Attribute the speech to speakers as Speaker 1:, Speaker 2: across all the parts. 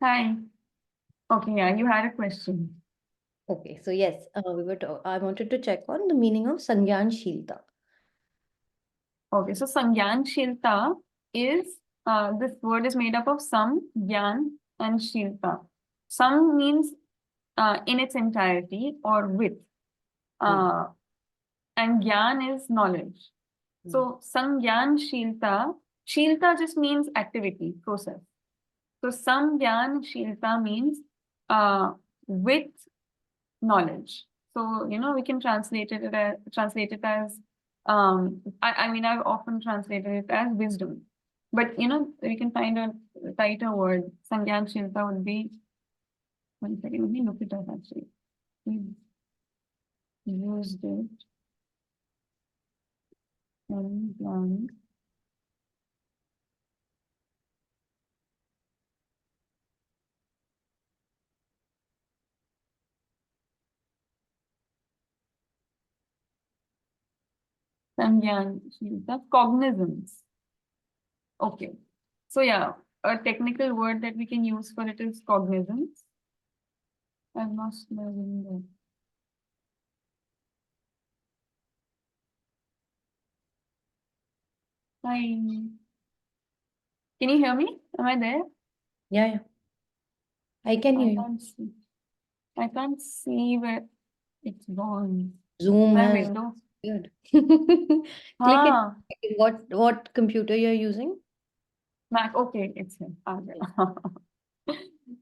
Speaker 1: Hi. Okay, yeah, you had a question.
Speaker 2: Okay, so yes, I wanted to check on the meaning of Sangyanshilta.
Speaker 1: Okay, so Sangyanshilta is, this word is made up of Sam, Gyan, and Shilta. Sam means in its entirety or with, uh, and Gyan is knowledge. So Sangyanshilta, Shilta just means activity, process. So Sangyanshilta means with knowledge. So, we can translate it as, I mean, I've often translated it as wisdom. But, we can find a tighter word. Sangyan Shilta would be, 1 second, let me look it up actually. We used it. Sangyan. Sangyan Shilta, cognizance. Okay. So yeah, a technical word that we can use for it is cognizance. I've lost my window. Hi. Can you hear me? Am I there?
Speaker 2: Yeah. I can hear you.
Speaker 1: I can't see where it's gone.
Speaker 2: Zoom
Speaker 1: My
Speaker 2: has
Speaker 1: window.
Speaker 2: weird. Click it.
Speaker 1: Ah,
Speaker 2: What computer you're using?
Speaker 1: Mac. Okay, it's here.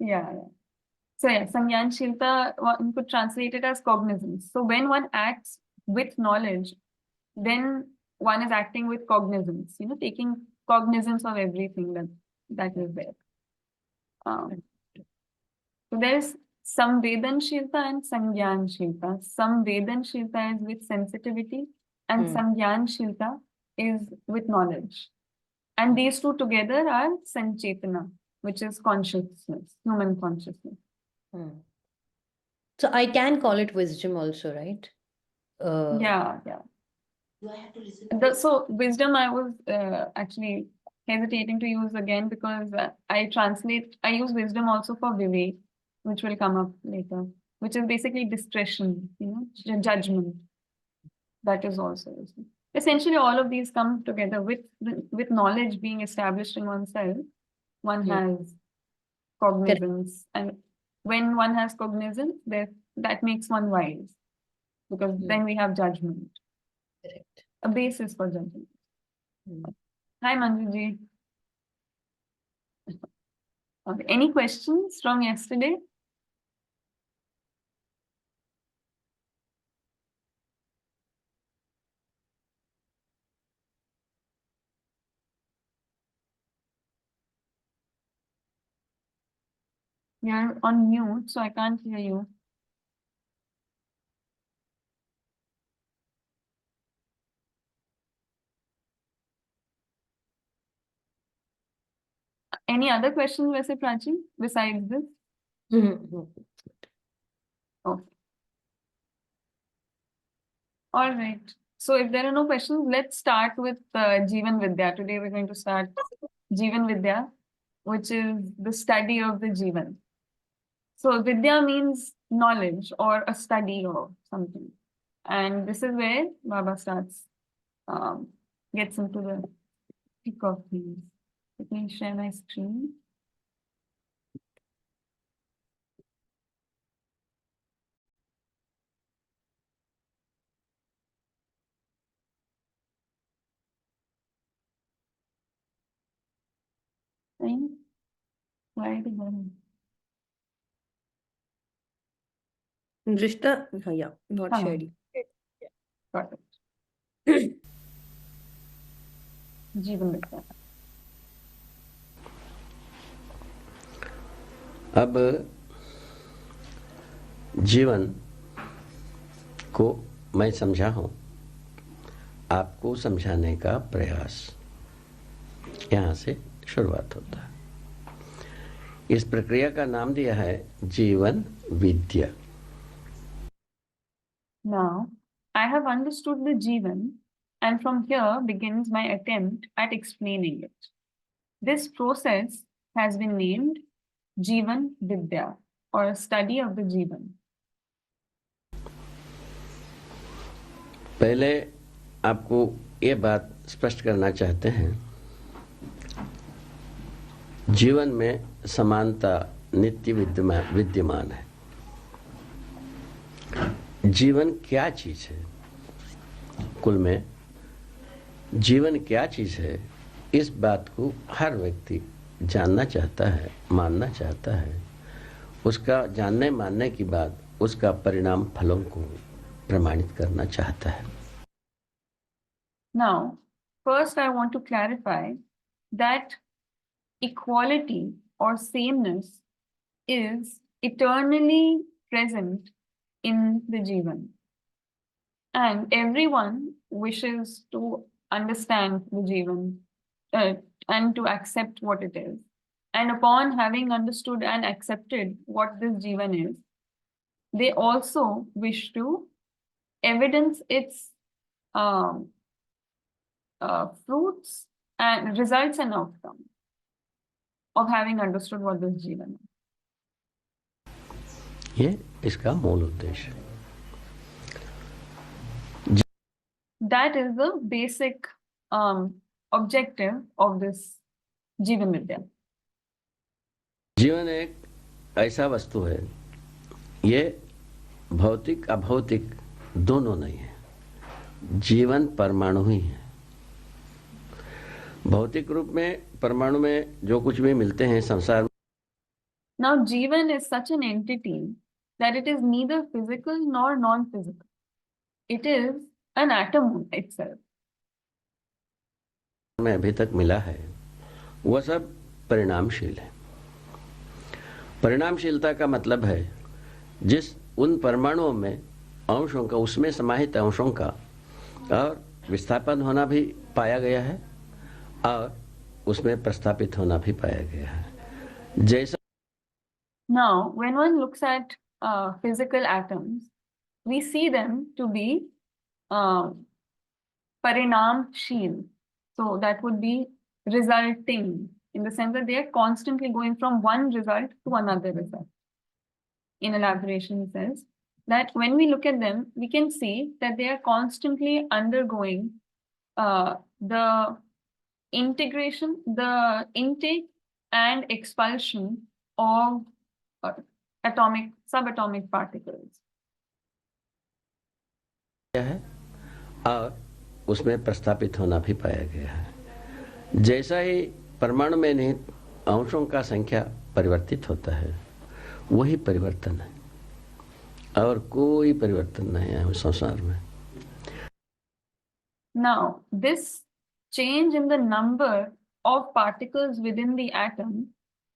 Speaker 1: Yeah. Yeah. So yeah, Sangyanshilta, one could translate it as cognizance. So when one acts with knowledge, then one is acting with cognizance, taking cognizance of everything that is there. So there's Samvedanshilta and Sangyanshilta. Samvedanshilta is with sensitivity and Sangyanshilta is with knowledge. And these two together are Sanchetana, which is consciousness, human consciousness.
Speaker 2: So I can call it wisdom also, right?
Speaker 1: Yeah.
Speaker 3: Do I have to listen?
Speaker 1: So wisdom, I was actually hesitating to use again because I use wisdom also for Vivek, which will come up later, which is basically discretion, judgment. That is also wisdom. Essentially, all of these come together with knowledge being established in oneself. One has cognizance, and when one has cognizance, that makes one wise, because then we have judgment.
Speaker 2: Correct.
Speaker 1: A basis for judgment. Hi, Manjuji. Okay. Any questions from yesterday? You're on mute, so I can't hear you. Any other questions, Vese Prachi, besides this? Okay. All right. So if there are no questions, let's start with Jeevan Vidya. Today we're going to start Jeevan Vidya, which is the study of the Jeevan. So Vidya means knowledge or a study or something. And this is where Baba starts, gets into the thick of things. Let me share my screen. Why the bottom?
Speaker 2: Drishta, yeah, not
Speaker 1: Hello.
Speaker 2: shared.
Speaker 1: Got it. Jeevan Vidya.
Speaker 3: अब जीवन को मैं समझा हूं, आपको समझाने का प्रयास यहां से शुरुआत होता है। इस प्रक्रिया का नाम दिया है जीवन विद्या।
Speaker 1: Now, I have understood the Jeevan, and from here begins my attempt at explaining it. This process has been named Jeevan Vidya, or a study of the Jeevan.
Speaker 3: पहले आपको ये बात स्पष्ट करना चाहते हैं, जीवन में समानता नित्य विद्यमान है। जीवन क्या चीज है? कुल में जीवन क्या चीज है, इस बात को हर व्यक्ति जानना चाहता है, मानना चाहता है। उसका जानने मानने की बाद उसका परिणाम फलों को प्रमाणित करना चाहता है।
Speaker 1: Now, first I want to clarify that equality or sameness is eternally present in the Jeevan. And everyone wishes to understand the Jeevan and to accept what it is. And upon having understood and accepted what this Jeevan is, they also wish to evidence its fruits and results and outcomes of having understood what this Jeevan is.
Speaker 3: ये इसका मूल उद्देश्य है।
Speaker 1: That is the basic objective of this Jeevan Vidya.
Speaker 3: जीवन एक ऐसा वस्तु है, ये भौतिक अभौतिक दोनों नहीं है। जीवन परमाणु ही है। भौतिक रूप में परमाणु में जो कुछ भी मिलते हैं संसार में,
Speaker 1: Now, Jeevan is such an entity that it is neither physical nor non-physical. It is an atom itself.
Speaker 3: में अभी तक मिला है, वह सब परिणामशील है। परिणामशीलता का मतलब है जिस उन परमाणुओं में अंशों का, उसमें समाहित अंशों का और विस्थापन होना भी पाया गया है और उसमें प्रस्थापित होना भी पाया गया है। जैसा
Speaker 1: Now, when one looks at physical atoms, we see them to be parinamsheel. So that would be resulting, in the sense that they are constantly going from one result to another result. In elaboration, he says that when we look at them, we can see that they are constantly undergoing the integration, the intake and expulsion of atomic, subatomic particles.
Speaker 3: है और उसमें प्रस्थापित होना भी पाया गया है। जैसा ही परमाणु में निहित अंशों का संख्या परिवर्तित होता है, वही परिवर्तन है और कोई परिवर्तन नहीं है संसार में।
Speaker 1: Now, this change in the number of particles within the atom,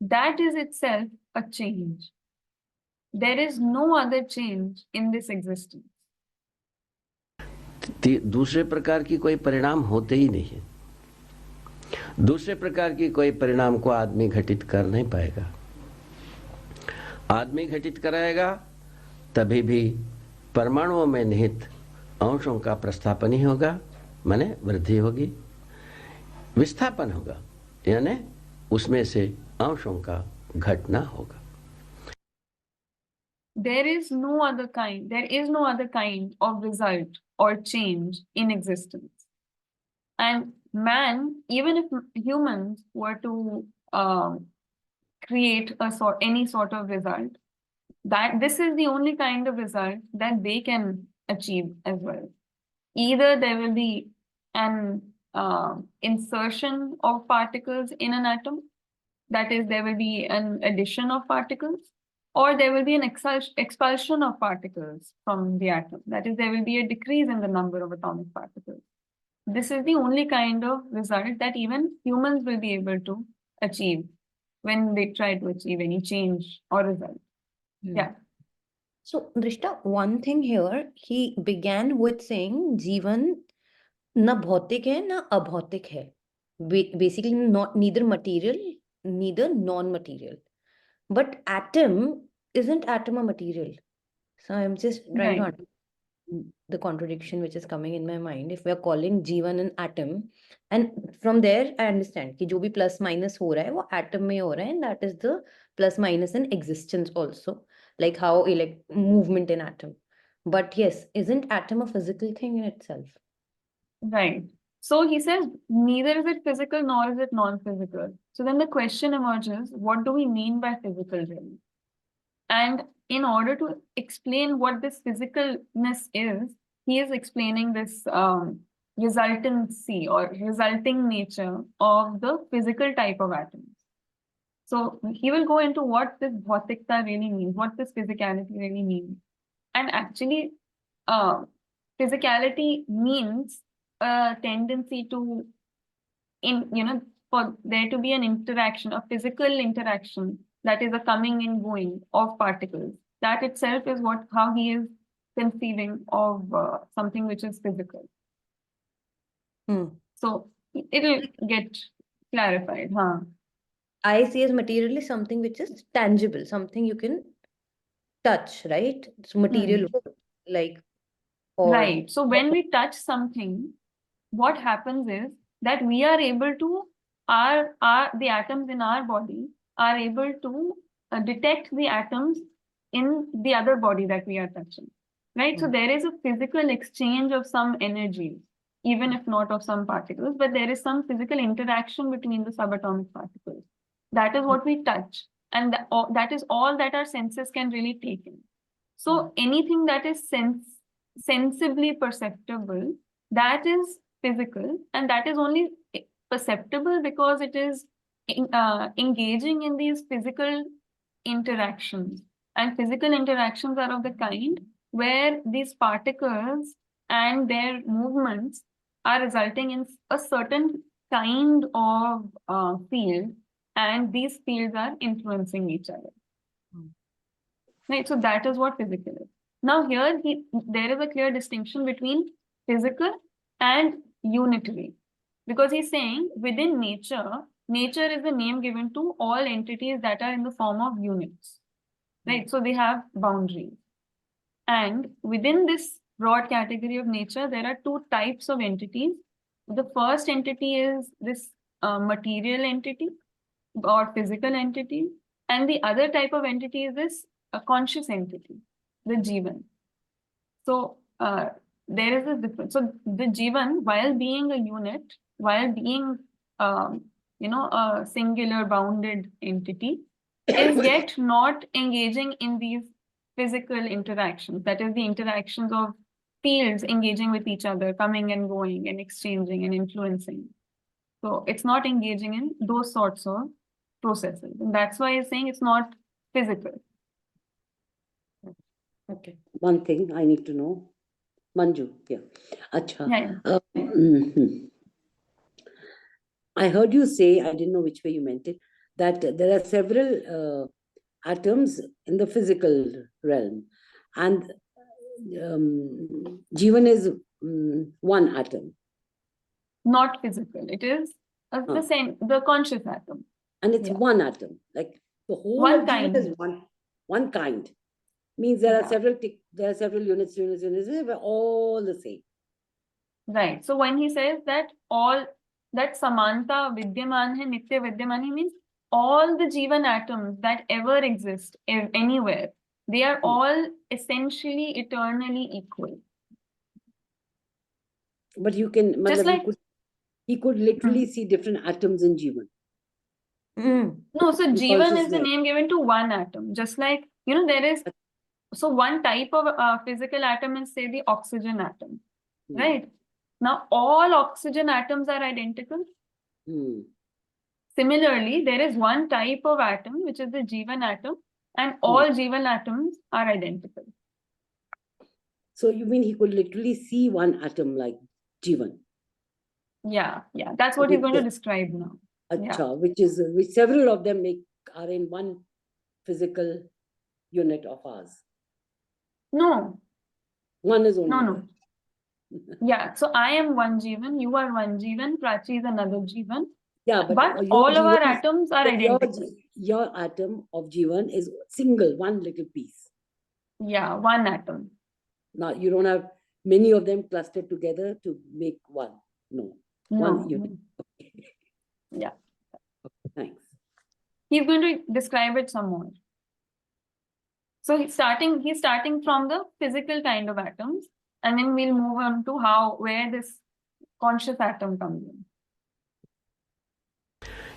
Speaker 1: that is itself a change. There is no other change in this existence.
Speaker 3: दूसरे प्रकार की कोई परिणाम होते ही नहीं है। दूसरे प्रकार की कोई परिणाम को आदमी घटित कर नहीं पाएगा। आदमी घटित कराएगा तभी भी परमाणुओं में निहित अंशों का प्रस्थापन ही होगा, माने वृद्धि होगी, विस्थापन होगा, यानी उसमें से अंशों का घटना होगा।
Speaker 1: There is no other kind of result or change in existence. And man, even if humans were to create any sort of result, that this is the only kind of result that they can achieve as well. Either there will be an insertion of particles in an atom, that is, there will be an addition of particles, or there will be an expulsion of particles from the atom. That is, there will be a decrease in the number of atomic particles. This is the only kind of result that even humans will be able to achieve when they try to achieve any change or result. Yeah.
Speaker 2: So, Drishta, one thing here, he began with saying Jeevan na bhautik hai na abhautik hai. Basically, neither material, neither non-material. But isn't atom a material? So I'm just trying to understand. the contradiction which is coming in my mind. If we are calling Jeevan an atom, and from there I understand कि जो भी plus minus हो रहा है वो atom में हो रहा है, and that is the plus minus in existence also, like how movement in atom. But yes, isn't atom a physical thing in itself?
Speaker 1: Right. So he says neither is it physical nor is it non-physical. So then the question emerges, what do we mean by physical really? And in order to explain what this physicalness is, he is explaining this resultancy or resulting nature of the physical type of atoms. So he will go into what this bhautikta really means, what this physicality really means. And actually, physicality means a tendency to, for there to be an interaction, a physical interaction, that is a coming and going of particles. That itself is how he is conceiving of something which is physical. So it'll get clarified.
Speaker 2: I see as material is something which is tangible, something you can touch, right? It's material, like, or
Speaker 1: right. So when we touch something, what happens is that we are able to, the atoms in our body are able to detect the atoms in the other body that we are touching, right? So there is a physical exchange of some energies, even if not of some particles, but there is some physical interaction between the subatomic particles. That is what we touch, and that is all that our senses can really take in. So anything that is sensibly perceptible, that is physical, and that is only perceptible because it is engaging in these physical interactions. And physical interactions are of the kind where these particles and their movements are resulting in a certain kind of field, and these fields are influencing each other. Right, so that is what physical is. Now here, there is a clear distinction between physical and unitary, because he's saying within nature, nature is the name given to all entities that are in the form of units, right? So they have boundaries. And within this broad category of nature, there are two types of entities. The first entity is this material entity or physical entity. And the other type of entity is this a conscious entity, the Jeevan. So there is a difference. So the Jeevan, while being a unit, while being a singular bounded entity, is yet not engaging in these physical interactions. That is the interactions of fields engaging with each other, coming and going and exchanging and influencing. So it's not engaging in those sorts of processes. And that's why he's saying it's not physical.
Speaker 4: Okay. One thing I need to know. Manju, yeah. Acha.
Speaker 1: Yeah.
Speaker 4: I heard you say, I didn't know which way you meant it, that there are several atoms in the physical realm. And Jeevan is one atom.
Speaker 1: Not physical. It is the same, the conscious atom.
Speaker 4: And it's one atom. Like the whole
Speaker 1: one
Speaker 4: of
Speaker 1: kind.
Speaker 4: Jeevan is one kind. Means there are several units, we're all the same.
Speaker 1: Right. So when he says that that samanta vidyaman hai, nitya vidyaman, he means all the Jeevan atoms that ever exist anywhere, they are all essentially eternally equal.
Speaker 4: But you can,
Speaker 1: just like
Speaker 4: he could literally see different atoms in Jeevan.
Speaker 1: No, so Jeevan is the name given to one atom. Just like, there is, so one type of physical atom is, say, the oxygen atom, right? Now, all oxygen atoms are identical. Similarly, there is one type of atom, which is the Jeevan atom, and all Jeevan atoms are identical.
Speaker 4: So you mean he could literally see one atom like Jeevan?
Speaker 1: Yeah. That's what he's going to describe now.
Speaker 4: Acha, which several of them are in one physical unit of ours.
Speaker 1: No.
Speaker 4: One is only.
Speaker 1: No. Yeah, so I am one Jeevan, you are one Jeevan, Prachi is another Jeevan.
Speaker 4: Yeah,
Speaker 1: but all of our atoms are identical.
Speaker 4: Your atom of Jeevan is single, one little piece.
Speaker 1: Yeah, one atom.
Speaker 4: Not, you don't have many of them clustered together to make one. No, one
Speaker 1: No.
Speaker 4: unit.
Speaker 1: Yeah.
Speaker 4: Thanks.
Speaker 1: He's going to describe it some more. So he's starting from the physical kind of atoms, and then we'll move on to where this conscious atom comes in.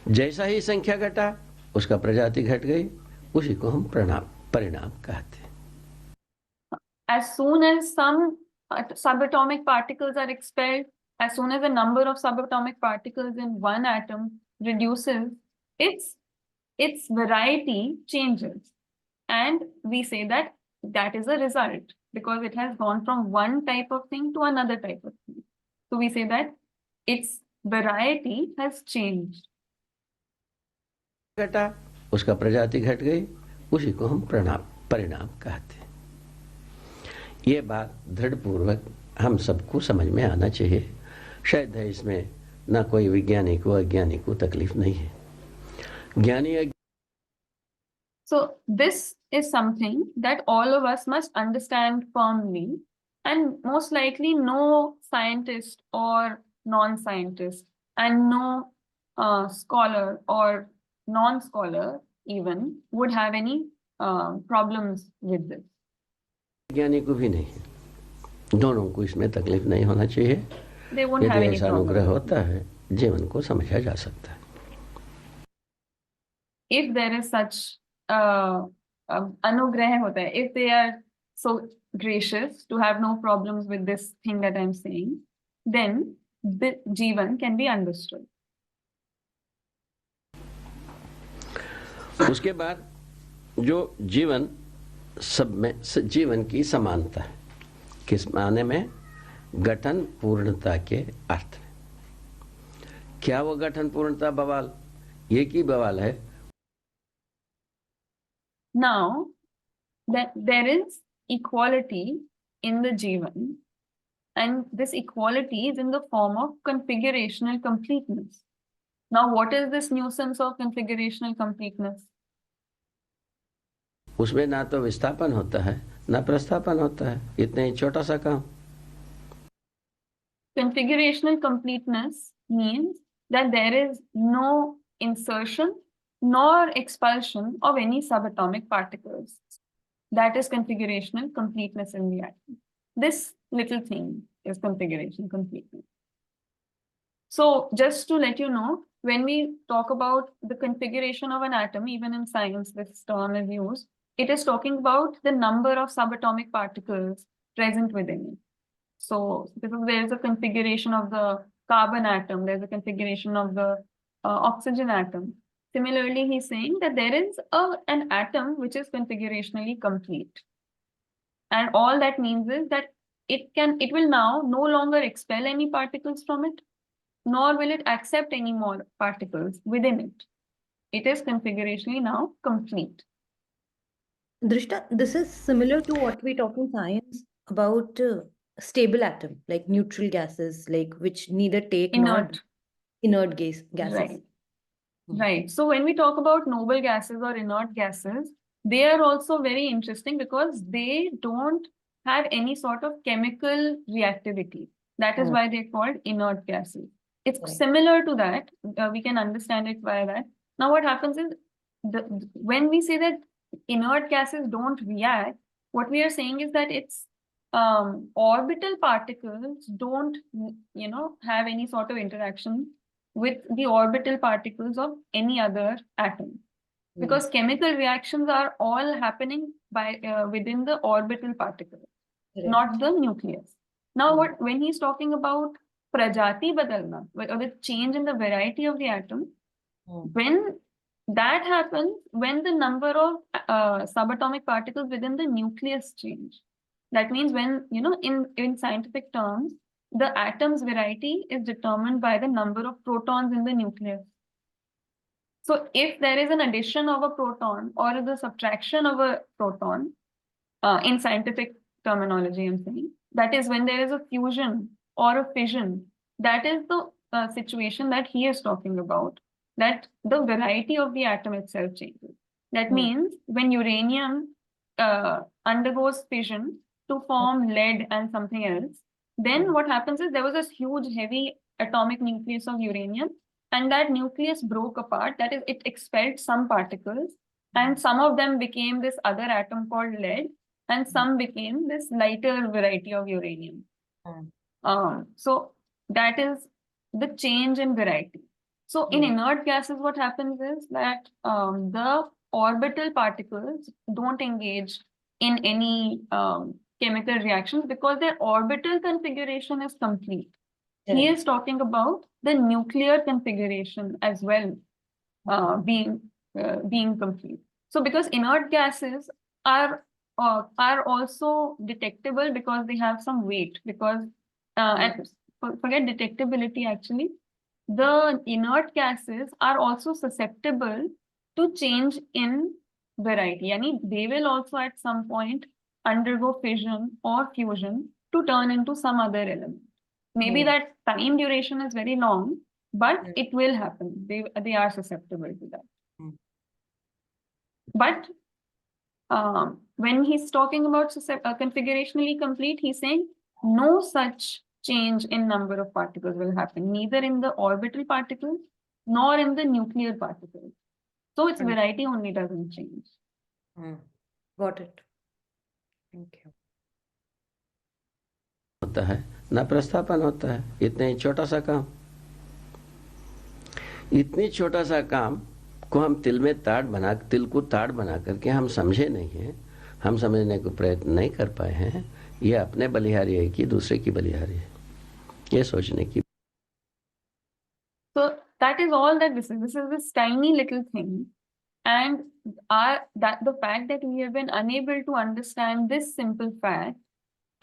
Speaker 3: जैसा ही संख्या घटा उसका प्रजाति घट गई, उसी को हम परिणाम कहते हैं.
Speaker 1: As soon as some subatomic particles are expelled, as soon as the number of subatomic particles in one atom reduces, its variety changes. And we say that that is a result because it has gone from one type of thing to another type of thing. So we say that its variety has changed.
Speaker 3: घटा उसका प्रजाति घट गई, उसी को हम परिणाम कहते हैं. ये बात दृढ़पूर्वक हम सबको समझ में आना चाहिए. शायद है इसमें ना कोई वैज्ञानिक को अज्ञानी को तकलीफ नहीं है. ज्ञानी
Speaker 1: So this is something that all of us must understand firmly, and most likely no scientist or non-scientist and no scholar or non-scholar even would have any problems with this.
Speaker 3: ज्ञानी को भी नहीं, दोनों को इसमें तकलीफ नहीं होना चाहिए.
Speaker 1: They won't have
Speaker 3: यदि
Speaker 1: any
Speaker 3: ऐसा अनुग्रह
Speaker 1: problem.
Speaker 3: होता है, जीवन को समझा जा सकता है.
Speaker 1: If there is such anugrah hota hai, if they are so gracious to have no problems with this thing that I'm saying, then the Jeevan can be understood.
Speaker 3: उसके बाद जो जीवन सब में जीवन की समानता है, किस माने में? गठन पूर्णता के अर्थ में. क्या वो गठन पूर्णता बवाल? ये की बवाल है?
Speaker 1: Now that there is equality in the Jeevan, and this equality is in the form of configurational completeness. Now, what is this nuisance of configurational completeness?
Speaker 3: उसमें ना तो विस्थापन होता है ना प्रस्थापन होता है, इतने ही छोटा सा काम.
Speaker 1: Configurational completeness means that there is no insertion nor expulsion of any subatomic particles. That is configurational completeness in the atom. This little thing is configuration completeness. So just to let you know, when we talk about the configuration of an atom, even in science, this term is used, it is talking about the number of subatomic particles present within it. So because there is a configuration of the carbon atom, there's a configuration of the oxygen atom. Similarly, he's saying that there is an atom which is configurationally complete. And all that means is that it will now no longer expel any particles from it, nor will it accept any more particles within it. It is configurationally now complete.
Speaker 2: Drishta, this is similar to what we talk in science about stable atom, like neutral gases, like which neither take nor inert gases.
Speaker 1: Right. Right. So when we talk about noble gases or inert gases, they are also very interesting because they don't have any sort of chemical reactivity. That is why they're called inert gases. It's similar to that. We can understand it by that. Now what happens is, when we say that inert gases don't react, what we are saying is that its orbital particles don't, have any sort of interaction with the orbital particles of any other atom, because chemical reactions are all happening by within the orbital particle, not the nucleus. Now, when he's talking about prajati badalna, or the change in the variety of the atom, when that happens, when the number of subatomic particles within the nucleus change. That means when, in scientific terms, the atom's variety is determined by the number of protons in the nucleus. So if there is an addition of a proton or the subtraction of a proton, in scientific terminology, I'm saying, that is when there is a fusion or a fission. That is the situation that he is talking about, that the variety of the atom itself changes. That means when uranium undergoes fission, to form lead and something else. Then what happens is there was this huge, heavy atomic nucleus of uranium, and that nucleus broke apart. That is, it expelled some particles, and some of them became this other atom called lead, and some became this lighter variety of uranium. So that is the change in variety. So in inert gases, what happens is that the orbital particles don't engage in any chemical reactions because their orbital configuration is complete. He is talking about the nuclear configuration as well being complete. So because inert gases are also detectable because they have some weight, because and forget detectability, actually the inert gases are also susceptible to change in variety. Yani they will also at some point undergo fission or fusion to turn into some other element. Maybe that time duration is very long, but it will happen. They are susceptible to that. But when he's talking about configurationally complete, he's saying no such change in number of particles will happen, neither in the orbital particles nor in the nuclear particles. So its variety only doesn't change.
Speaker 2: Got it. Thank you.
Speaker 3: होता है ना प्रस्थापन होता है। इतने ही छोटा सा काम, इतनी छोटा सा काम को हम तिल को ताड़ बना करके हम समझे नहीं हैं, हम समझने को प्रयत्न नहीं कर पाए हैं। ये अपने बलिहारी है कि दूसरे की बलिहारी है, ये सोचने की।
Speaker 1: So that is all that this is. This is this tiny little thing, and the fact that we have been unable to understand this simple fact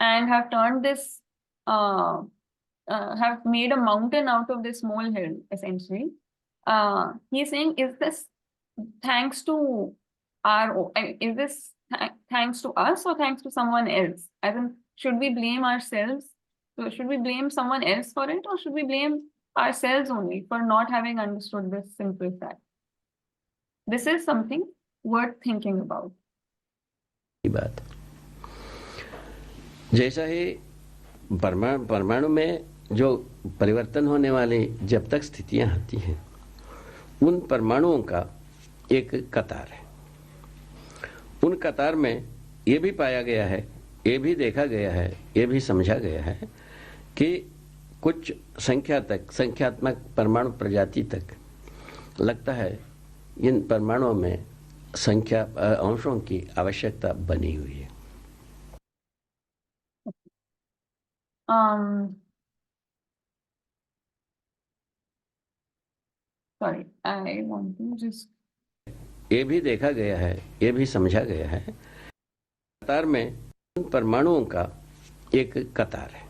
Speaker 1: and have turned this, have made a mountain out of this molehill, essentially. He's saying, is this thanks to is this thanks to us or thanks to someone else? As in, should we blame ourselves? So should we blame someone else for it, or should we blame ourselves only for not having understood this simple fact? This is something worth thinking about.
Speaker 3: बात जैसा ही परमाणु में जो परिवर्तन होने वाली जब तक स्थितियां आती हैं, उन परमाणुओं का एक कतार है। उन कतार में ये भी पाया गया है, ये भी देखा गया है, ये भी समझा गया है कि कुछ संख्यात्मक परमाणु प्रजाति तक लगता है इन परमाणुओं में अंशों की आवश्यकता बनी हुई है।
Speaker 1: Sorry, I want to just.
Speaker 3: ये भी देखा गया है, ये भी समझा गया है, कतार में परमाणुओं का एक कतार है।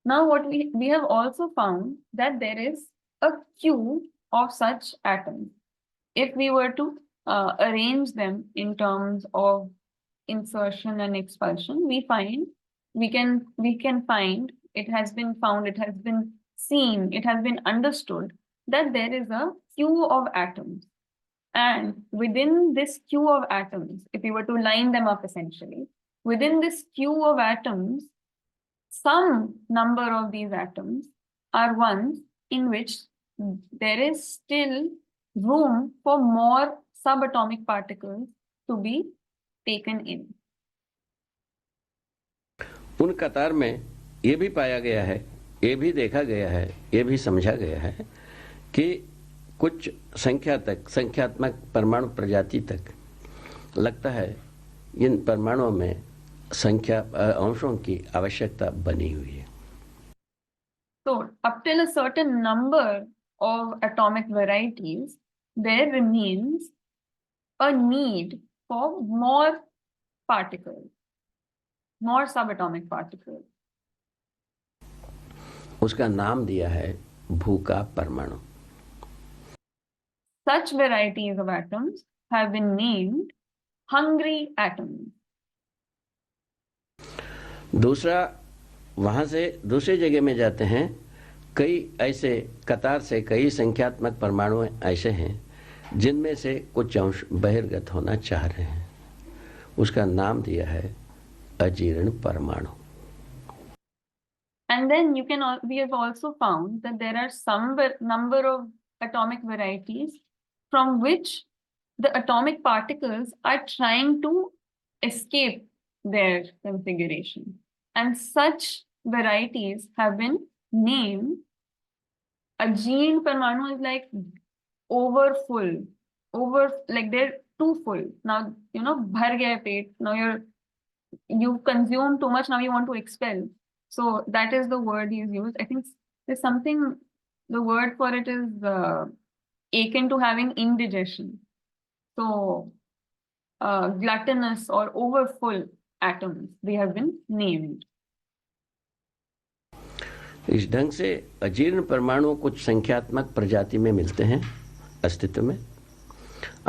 Speaker 1: Now what we have also found that there is a queue of such atoms. If we were to arrange them in terms of insertion and expulsion, we can find, it has been found, it has been seen, it has been understood that there is a queue of atoms. And within this queue of atoms, if we were to line them up essentially, within this queue of atoms, some number of these atoms are ones in which there is still room for more subatomic particles to be taken in.
Speaker 3: उन कतार में ये भी पाया गया है, ये भी देखा गया है, ये भी समझा गया है कि कुछ संख्यात्मक परमाणु प्रजाति तक लगता है इन परमाणुओं में अंशों की आवश्यकता बनी हुई है।
Speaker 1: So up till a certain number of atomic varieties, there remains a need for more particles, more subatomic particles.
Speaker 3: उसका नाम दिया है भूखा परमाणु।
Speaker 1: Such varieties of atoms have been named hungry atoms.
Speaker 3: दूसरा, वहां से दूसरी जगह में जाते हैं, कई ऐसे कतार से कई संख्यात्मक परमाणु ऐसे हैं जिनमें से कुछ अंश बहिर्गत होना चाह रहे हैं। उसका नाम दिया है अजीर्ण परमाणु।
Speaker 1: And then we have also found that there are some number of atomic varieties from which the atomic particles are trying to escape their configuration. And such varieties have been named. A gene parmanu is like over full, like they're too full. Now, bhar gaya pet. Now you've consumed too much, now you want to expel. So that is the word he's used. I think there's something, the word for it is akin to having indigestion. So gluttonous or overfull atoms, they have been named.
Speaker 3: इस ढंग से अजीर्ण परमाणु कुछ संख्यात्मक प्रजाति में मिलते हैं अस्तित्व में,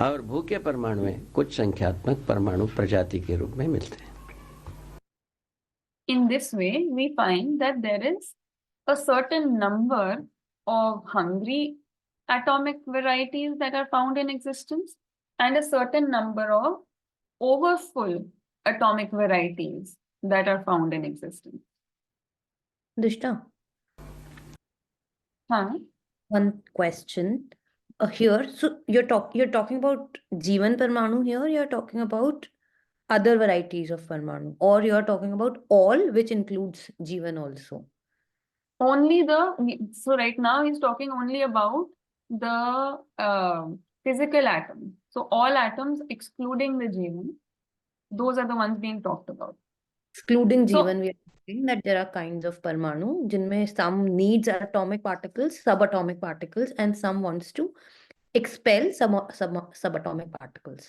Speaker 3: और भूखे परमाणु में कुछ संख्यात्मक परमाणु प्रजाति के रूप में मिलते हैं।
Speaker 1: In this way, we find that there is a certain number of hungry atomic varieties that are found in existence and a certain number of overfull atomic varieties that are found in existence.
Speaker 2: Drishta,
Speaker 1: One
Speaker 2: question here. So you're talking about Jeevan Parmanu here, you're talking about other varieties of Parmanu, or you're talking about all, which includes Jeevan also?
Speaker 1: So right now he's talking only about the physical atoms. So all atoms excluding the Jeevan, those are the ones being talked about.
Speaker 2: Excluding
Speaker 1: So-
Speaker 2: Jeevan, we are saying that there are kinds of Parmanu, jinme some needs atomic particles, subatomic particles, and some wants to expel subatomic particles.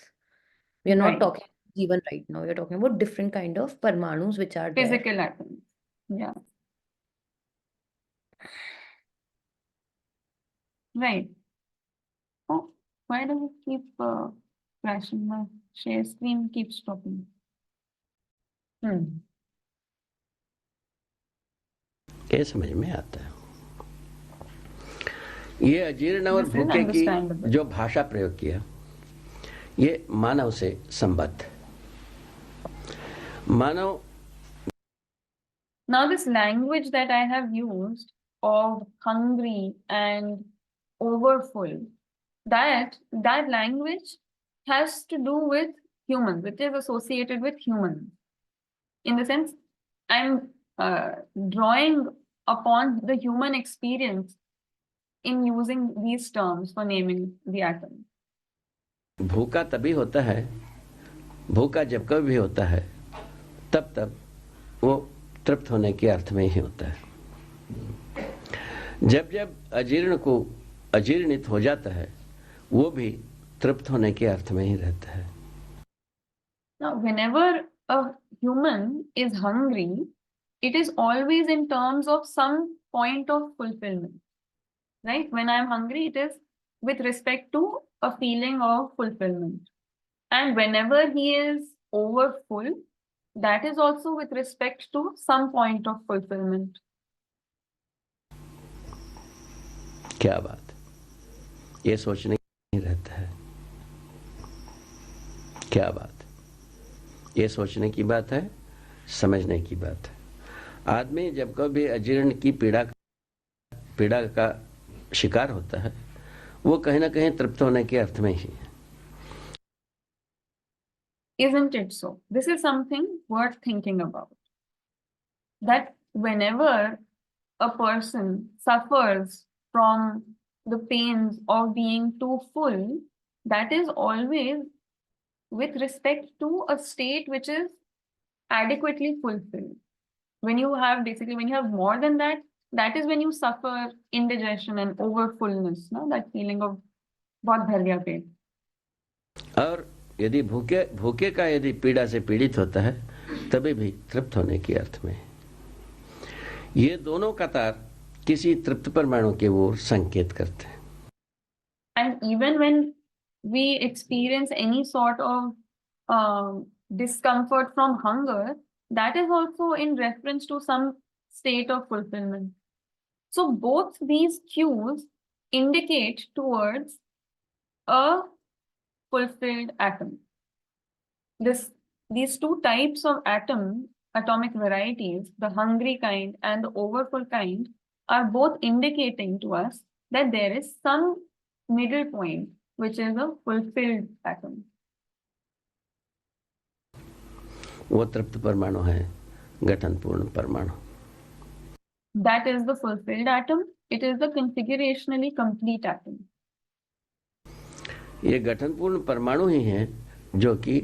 Speaker 2: We are not
Speaker 1: Right.
Speaker 2: talking Jeevan right now. We are talking about different kind of Parmanus which are there.
Speaker 1: Physical atoms. Yeah. Right. Oh, why does it keep flashing? My share screen keeps stopping.
Speaker 3: ये समझ में आता है। ये अजीर्ण और
Speaker 1: This is
Speaker 3: भूखे की
Speaker 1: understandable.
Speaker 3: जो भाषा प्रयोग किया, ये मानव से संबद्ध। मानव
Speaker 1: Now this language that I have used of hungry and overfull, that language has to do with humans, which is associated with humans. In the sense, I'm drawing upon the human experience in using these terms for naming the atom.
Speaker 3: भूखा तभी होता है, भूखा जब कभी भी होता है, तब वो तृप्त होने के अर्थ में ही होता है। जब अजीर्ण को अजीर्णित हो जाता है, वो भी तृप्त होने के अर्थ में ही रहता है।
Speaker 1: Now, whenever a human is hungry, it is always in terms of some point of fulfillment, right? When I'm hungry, it is with respect to a feeling of fulfillment. And whenever he is overfull, that is also with respect to some point of fulfillment.
Speaker 3: क्या बात, ये सोचने की रहता है। क्या बात, ये सोचने की बात है, समझने की बात है। आदमी जब कभी अजीर्ण की पीड़ा का शिकार होता है, वो कहीं ना कहीं तृप्त होने के अर्थ में ही है।
Speaker 1: Isn't it so? This is something worth thinking about. That whenever a person suffers from the pains of being too full, that is always with respect to a state which is adequately fulfilled. When you have more than that, that is when you suffer indigestion and overfullness, no? That feeling of बहुत भर गया पेट.
Speaker 3: और यदि भूखे का यदि पीड़ा से पीड़ित होता है, तभी भी तृप्त होने के अर्थ में। ये दोनों कतार किसी तृप्त परमाणु की ओर संकेत करते हैं।
Speaker 1: And even when we experience any sort of discomfort from hunger, that is also in reference to some state of fulfillment. So both these cues indicate towards a fulfilled atom. This these two types of atomic varieties, the hungry kind and the overfull kind, are both indicating to us that there is some middle point, which is a fulfilled atom.
Speaker 3: वो तृप्त परमाणु है, गठनपूर्ण परमाणु.
Speaker 1: That is the fulfilled atom. It is the configurationally complete atom.
Speaker 3: ये गठनपूर्ण परमाणु ही है जो कि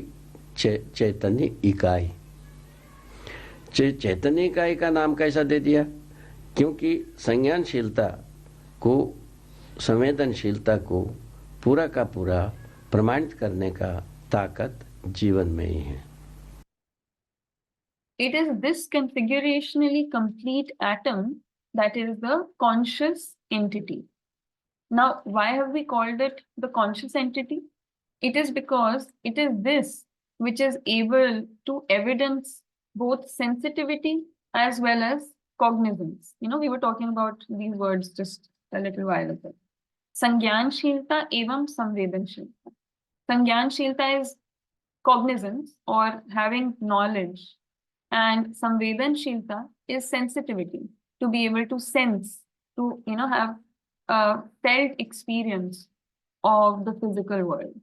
Speaker 3: चैतन्य इकाई. चैतन्य इकाई का नाम कैसा दे दिया? क्योंकि संज्ञानशीलता को, संवेदनशीलता को पूरा का पूरा प्रमाणित करने का ताकत जीवन में ही है.
Speaker 1: It is this configurationally complete atom that is the conscious entity. Now, why have we called it the conscious entity? It is because it is this which is able to evidence both sensitivity as well as cognizance. You know, we were talking about these words just a little while ago. Sangyanshilta evam samvedanshilta. Sangyanshilta is cognizance or having knowledge, and samvedanshilta is sensitivity, to be able to sense, to have a felt experience of the physical world.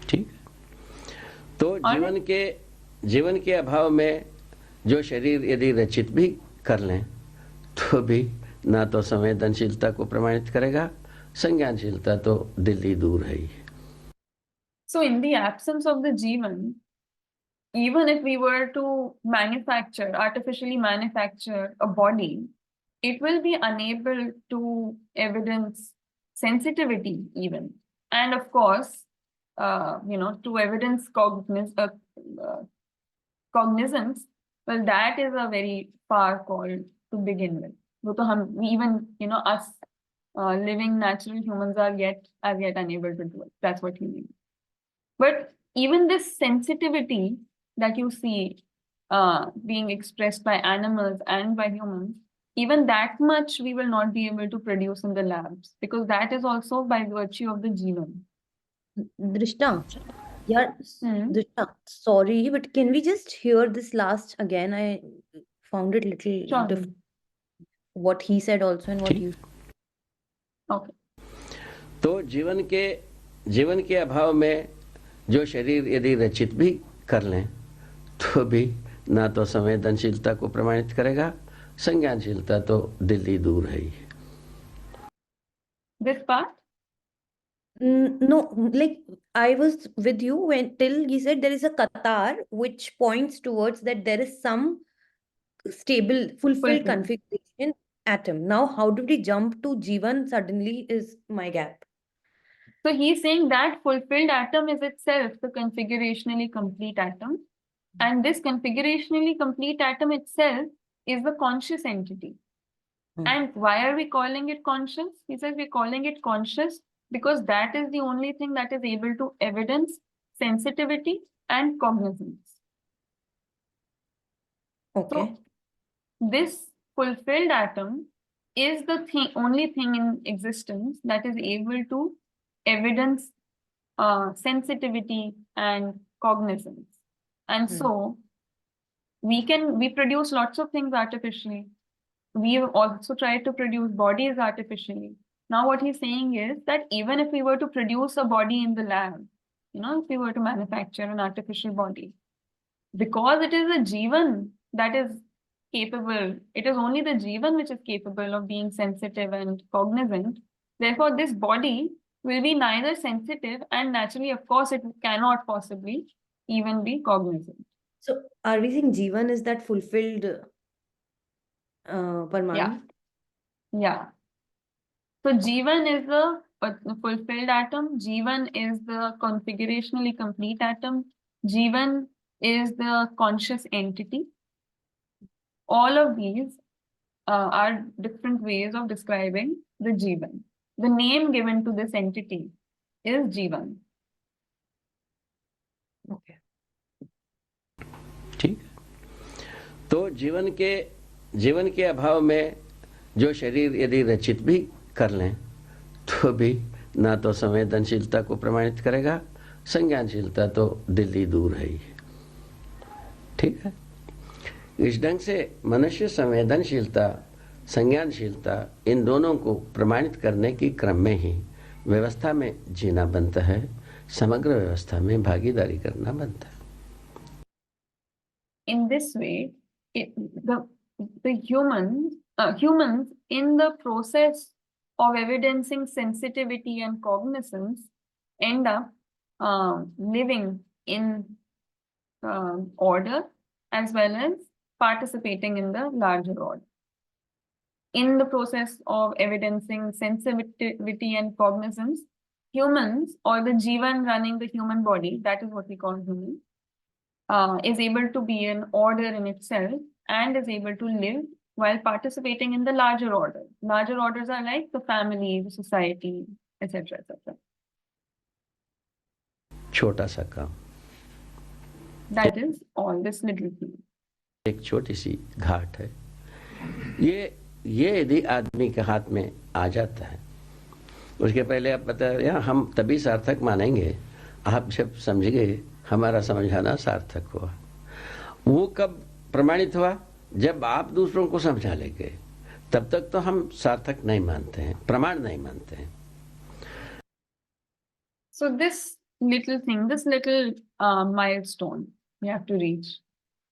Speaker 3: ठीक. तो जीवन के अभाव में जो शरीर यदि रचित भी कर लें तो भी ना तो संवेदनशीलता को प्रमाणित करेगा, संज्ञानशीलता तो दिल्ली दूर है ही.
Speaker 1: So in the absence of the Jeevan, even if we were to artificially manufacture a body, it will be unable to evidence sensitivity even. And of course, to evidence cognizance, well, that is a very far call to begin with. Us living natural humans are yet unable to do it. That's what he means. But even this sensitivity that you see being expressed by animals and by humans, even that much we will not be able to produce in the labs, because that is also by virtue of the Jeevan.
Speaker 2: Drishta, yeah, Drishta, sorry, but can we just hear this last again? I found it little different. What he said also and what you said.
Speaker 1: Okay.
Speaker 3: तो जीवन के अभाव में जो शरीर यदि रचित भी कर लें तो भी ना तो संवेदनशीलता को प्रमाणित करेगा, संज्ञानशीलता तो दिल्ली दूर है ही.
Speaker 1: This part?
Speaker 2: No, like I was with you till he said there is a qatar which points towards that there is some stable, fulfilled configuration atom. Now, how did we jump to Jeevan suddenly is my gap.
Speaker 1: So he's saying that fulfilled atom is itself the configurationally complete atom. And this configurationally complete atom itself is the conscious entity. And why are we calling it conscious? He says we're calling it conscious because that is the only thing that is able to evidence sensitivity and cognizance.
Speaker 2: Okay.
Speaker 1: So this fulfilled atom is the only thing in existence that is able to evidence sensitivity and cognizance. And so we produce lots of things artificially. We have also tried to produce bodies artificially. Now what he's saying is that even if we were to produce a body in the lab, if we were to manufacture an artificial body, because it is a Jeevan that is capable, it is only the Jeevan which is capable of being sensitive and cognizant. Therefore, this body will be neither sensitive and naturally, of course, it cannot possibly even be cognizant.
Speaker 2: So, are we saying Jeevan is that fulfilled Parmanu?
Speaker 1: Yeah. So, Jeevan is the fulfilled atom. Jeevan is the configurationally complete atom. Jeevan is the conscious entity. All of these are different ways of describing the Jeevan. The name given to this entity is Jeevan.
Speaker 2: Okay.
Speaker 3: ठीक. तो जीवन के अभाव में जो शरीर यदि रचित भी कर लें तो भी ना तो संवेदनशीलता को प्रमाणित करेगा, संज्ञानशीलता तो दिल्ली दूर है ही। ठीक है, इस ढंग से मनुष्य संवेदनशीलता, संज्ञानशीलता, इन दोनों को प्रमाणित करने की क्रम में ही व्यवस्था में जीना बनता है, समग्र व्यवस्था में भागीदारी करना बनता है।
Speaker 1: In this way, the humans in the process of evidencing sensitivity and cognizance end up living in order as well as participating in the larger order. In the process of evidencing sensitivity and cognizance, humans, or the Jeevan running the human body, that is what we call human, is able to be an order in itself and is able to live while participating in the larger order. Larger orders are like the family, the society, etc., etc.
Speaker 3: छोटा सा काम,
Speaker 1: That is all this little thing.
Speaker 3: एक छोटी सी घाट है। ये यदि आदमी के हाथ में आ जाता है, उसके पहले आप बताया हम तभी सार्थक मानेंगे आप जब समझ गए हमारा समझाना सार्थक हुआ। वो कब प्रमाणित हुआ? जब आप दूसरों को समझा लेंगे, तब तक तो हम सार्थक नहीं मानते हैं, प्रमाण नहीं मानते हैं।
Speaker 1: So this little thing, this little milestone you have to reach.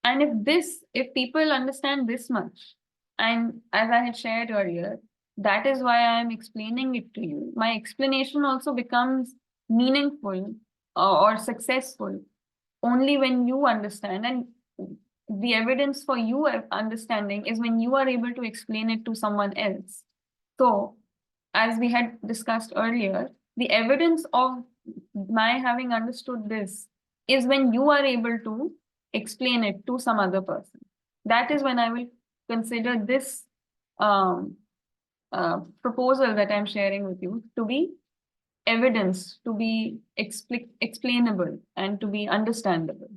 Speaker 1: And if people understand this much, and as I had shared earlier, that is why I am explaining it to you. My explanation also becomes meaningful or successful only when you understand. And the evidence for you understanding is when you are able to explain it to someone else. So, as we had discussed earlier, the evidence of my having understood this is when you are able to explain it to some other person. That is when I will consider this proposal that I'm sharing with you to be evidence, to be explainable and to be understandable.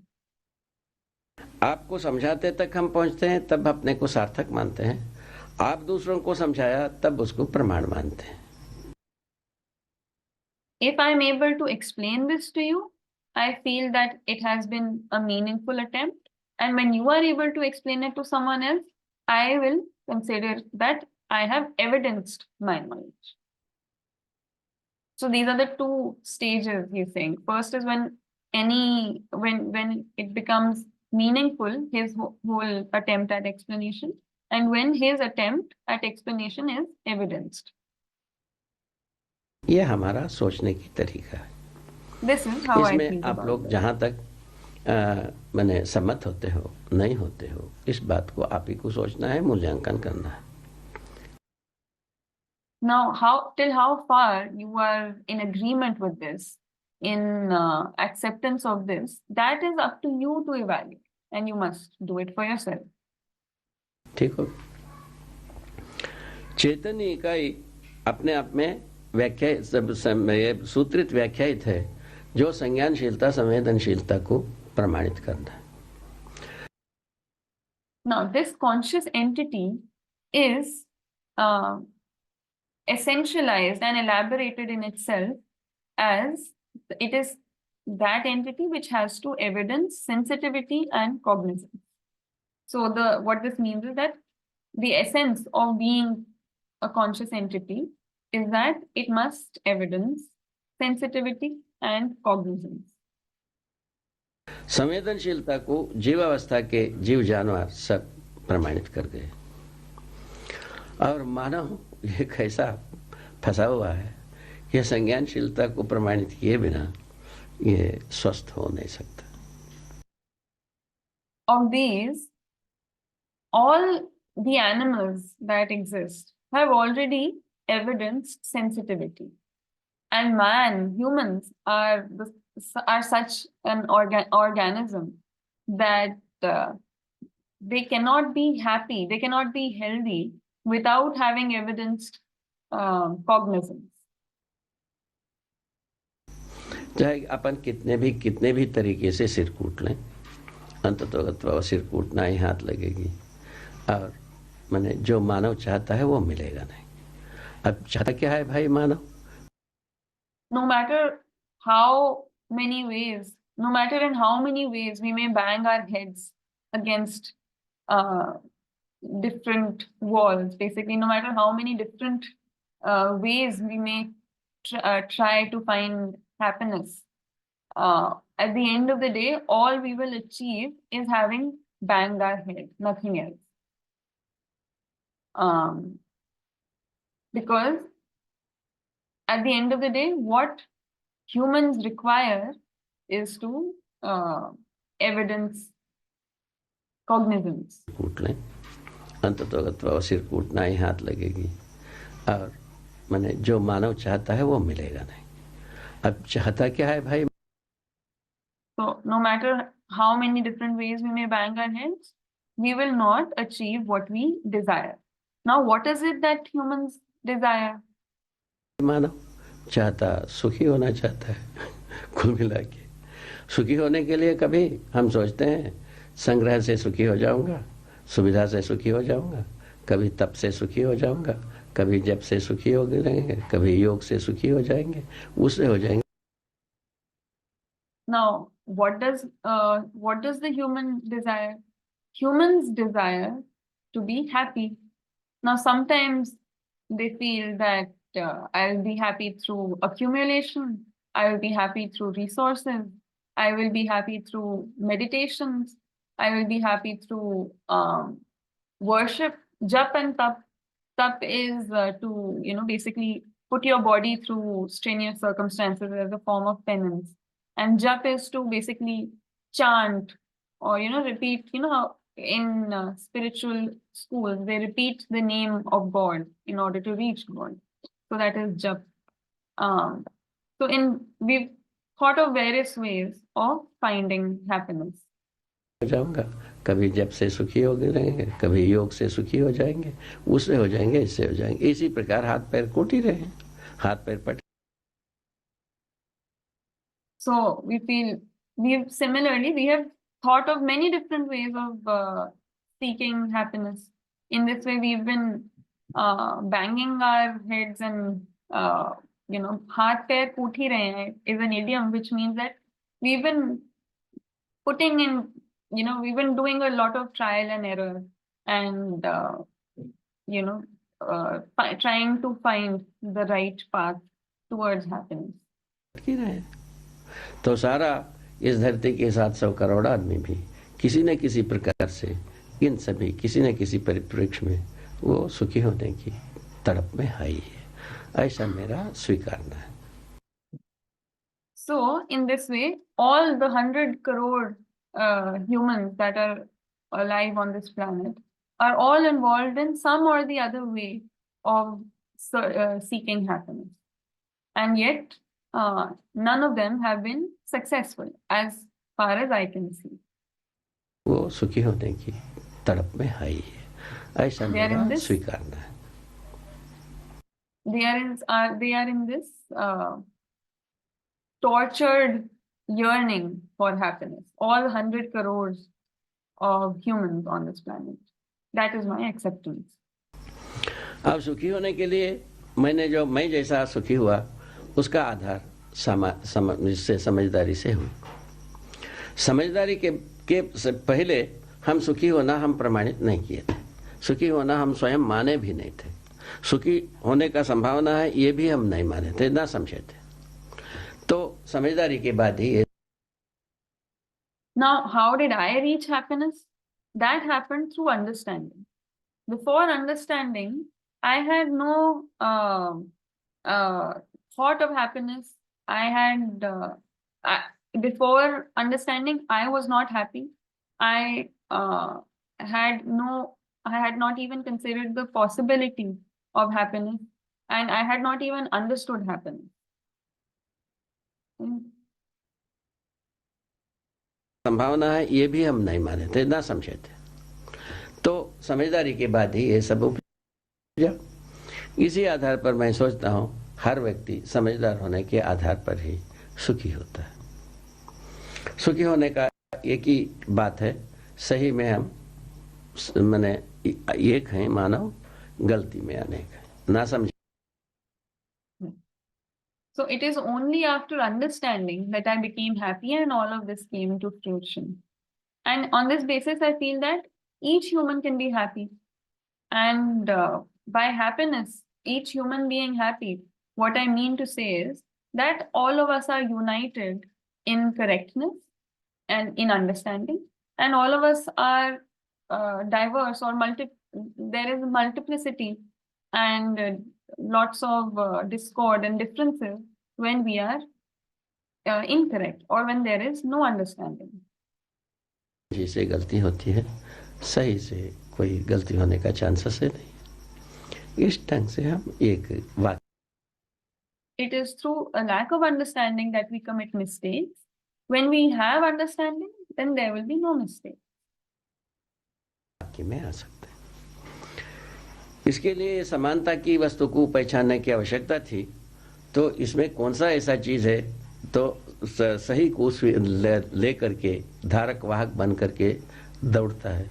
Speaker 3: आपको समझाते तक हम पहुंचते हैं, तब अपने को सार्थक मानते हैं। आप दूसरों को समझाया तब उसको प्रमाण मानते हैं।
Speaker 1: If I'm able to explain this to you, I feel that it has been a meaningful attempt. And when you are able to explain it to someone else, I will consider that I have evidenced my knowledge. So these are the two stages, you think. First is when it becomes meaningful, his whole attempt at explanation, and when his attempt at explanation is evidenced.
Speaker 3: ये हमारा सोचने की तरीका है।
Speaker 1: This is how I
Speaker 3: इसमें
Speaker 1: think
Speaker 3: आप
Speaker 1: about
Speaker 3: लोग
Speaker 1: it.
Speaker 3: जहाँ तक मैंने सम्मत होते हो, नहीं होते हो, इस बात को आप ही को सोचना है, मूल्यांकन करना है।
Speaker 1: Now, till how far you are in agreement with this, in acceptance of this, that is up to you to evaluate, and you must do it for yourself.
Speaker 3: ठीक हो? चैतन्य इकाई अपने आप में व्याख्या सूत्रित व्याख्यायित है, जो संज्ञानशीलता, संवेदनशीलता को प्रमाणित करना है।
Speaker 1: Now, this conscious entity is essentialized and elaborated in itself as it is that entity which has to evidence sensitivity and cognizance. So what this means is that the essence of being a conscious entity is that it must evidence sensitivity and cognizance.
Speaker 3: संवेदनशीलता को जीवावस्था के जीव जानवर सब प्रमाणित कर गए, और मानव ये कैसा फंसा हुआ है, यह संज्ञानशीलता को प्रमाणित किए बिना ये स्वस्थ हो नहीं सकता।
Speaker 1: Of these, all the animals that exist have already evidenced sensitivity, and humans are such an organism that they cannot be happy, they cannot be healthy without having evidenced cognizance.
Speaker 3: चाहे अपन कितने भी तरीके से सिर कूट लें, अंततः सिर कूटना ही हाथ लगेगी, और मैंने जो मानव चाहता है वो मिलेगा नहीं। अब चाहता क्या है भाई मानव?
Speaker 1: no matter how many ways, no matter in how many ways we may bang our heads against different walls, basically, no matter how many different ways we may try to find happiness, at the end of the day, all we will achieve is having banged our head, nothing else. Because at the end of the day, what humans require is to evidence cognizance.
Speaker 3: कूट लें, अंततोगत्वा सिर कूटना ही हाथ लगेगी, और मैंने जो मानव चाहता है वो मिलेगा नहीं। अब चाहता क्या है भाई?
Speaker 1: So no matter how many different ways we may bang our heads, we will not achieve what we desire. Now, what is it that humans desire?
Speaker 3: मानव चाहता, सुखी होना चाहता है। कुल मिला के सुखी होने के लिए कभी हम सोचते हैं संग्रह से सुखी हो जाऊंगा, सुविधा से सुखी हो जाऊंगा, कभी तप से सुखी हो जाऊंगा, कभी जप से सुखी हो जाएंगे, कभी योग से सुखी हो जाएंगे, उससे हो जाएंगे।
Speaker 1: Now, what does the human desire? Humans desire to be happy. Now, sometimes they feel that I'll be happy through accumulation, I will be happy through resources, I will be happy through meditations, I will be happy through worship, jap and tap. Tap is to, basically put your body through strenuous circumstances as a form of penance. And jap is to basically chant or, repeat, how in spiritual schools, they repeat the name of God in order to reach God. So that is jap. We've thought of various ways of finding happiness.
Speaker 3: हो जाऊंगा, कभी जप से सुखी हो जाएंगे, कभी योग से सुखी हो जाएंगे, उससे हो जाएंगे, इससे हो जाएंगे। इसी प्रकार हाथ पैर कूट ही रहे हैं, हाथ पैर पट।
Speaker 1: So we have thought of many different ways of seeking happiness. In this way, we've been banging our heads and haath pair koot hi rahe hain is an idiom which means that we've been putting in, we've been doing a lot of trial and error and trying to find the right path towards happiness.
Speaker 3: तो सारा इस धरती के 700 करोड़ आदमी भी किसी न किसी प्रकार से इन सभी किसी न किसी परिप्रेक्ष्य में वो सुखी होने की तड़प में है ही है, ऐसा मेरा स्वीकारना है।
Speaker 1: So in this way, all the 100 crore humans that are alive on this planet are all involved in some or the other way of seeking happiness, and yet none of them have been successful as far as I can see.
Speaker 3: वो सुखी होने की तड़प में है ही है, ऐसा मेरा स्वीकारना है।
Speaker 1: They are in this tortured yearning for happiness. All 100 crores of humans on this planet. That is my acceptance.
Speaker 3: अब सुखी होने के लिए मैं जैसा सुखी हुआ उसका आधार समझदारी से हुई। समझदारी के से पहले हम सुखी होना हम प्रमाणित नहीं किए थे, सुखी होना हम स्वयं माने भी नहीं थे, सुखी होने का संभावना है ये भी हम नहीं माने थे, ना समझे थे। तो समझदारी के बाद ही
Speaker 1: Now, how did I reach happiness? That happened through understanding. Before understanding, I had no thought of happiness. Before understanding, I was not happy. I had not even considered the possibility of happiness, and I had not even understood happiness.
Speaker 3: संभावना है ये भी हम नहीं माने थे, ना समझे थे। तो समझदारी के बाद ही ये सब उपजा। इसी आधार पर मैं सोचता हूँ हर व्यक्ति समझदार होने के आधार पर ही सुखी होता है। सुखी होने का एक ही बात है, सही में हम माने एक हैं मानव, गलती में अनेक है, ना समझे।
Speaker 1: So it is only after understanding that I became happy and all of this came to fruition. And on this basis, I feel that each human can be happy. And by happiness, each human being happy, what I mean to say is that all of us are united in correctness and in understanding, and all of us are diverse or there is multiplicity and lots of discord and differences when we are incorrect or when there is no understanding.
Speaker 3: जिसे गलती होती है, सही से कोई गलती होने का चांसेस है नहीं। इस ढंग से हम एक वाक्य
Speaker 1: It is through a lack of understanding that we commit mistakes. When we have understanding, then there will be no mistake.
Speaker 3: में आ सकते हैं। इसके लिए समानता की वस्तु को पहचानने की आवश्यकता थी। तो इसमें कौन सा ऐसा चीज है तो सही को ले करके धारक वाहक बन करके दौड़ता है,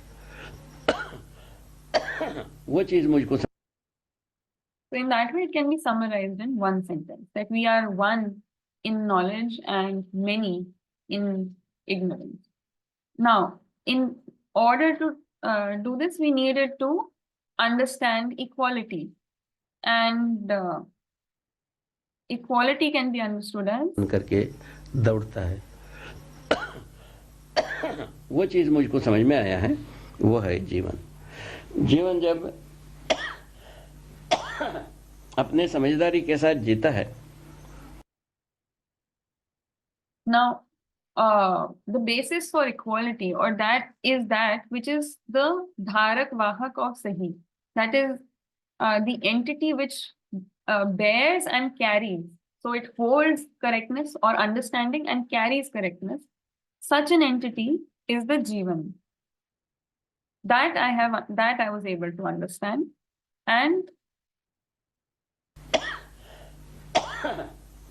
Speaker 3: वो चीज मुझको।
Speaker 1: So in that way, it can be summarized in one sentence that we are one in knowledge and many in ignorance. Now, in order to do this, we needed to understand equality, and equality can be understood as
Speaker 3: करके दौड़ता है, वो चीज मुझको समझ में आया है, वो है जीवन। जीवन जब अपने समझदारी के साथ जीता है।
Speaker 1: Now, the basis for equality, or that is that which is the dharak vahak of sahi. That is the entity which bears and carries. So it holds correctness or understanding and carries correctness. Such an entity is the Jeevan. That I was able to understand. And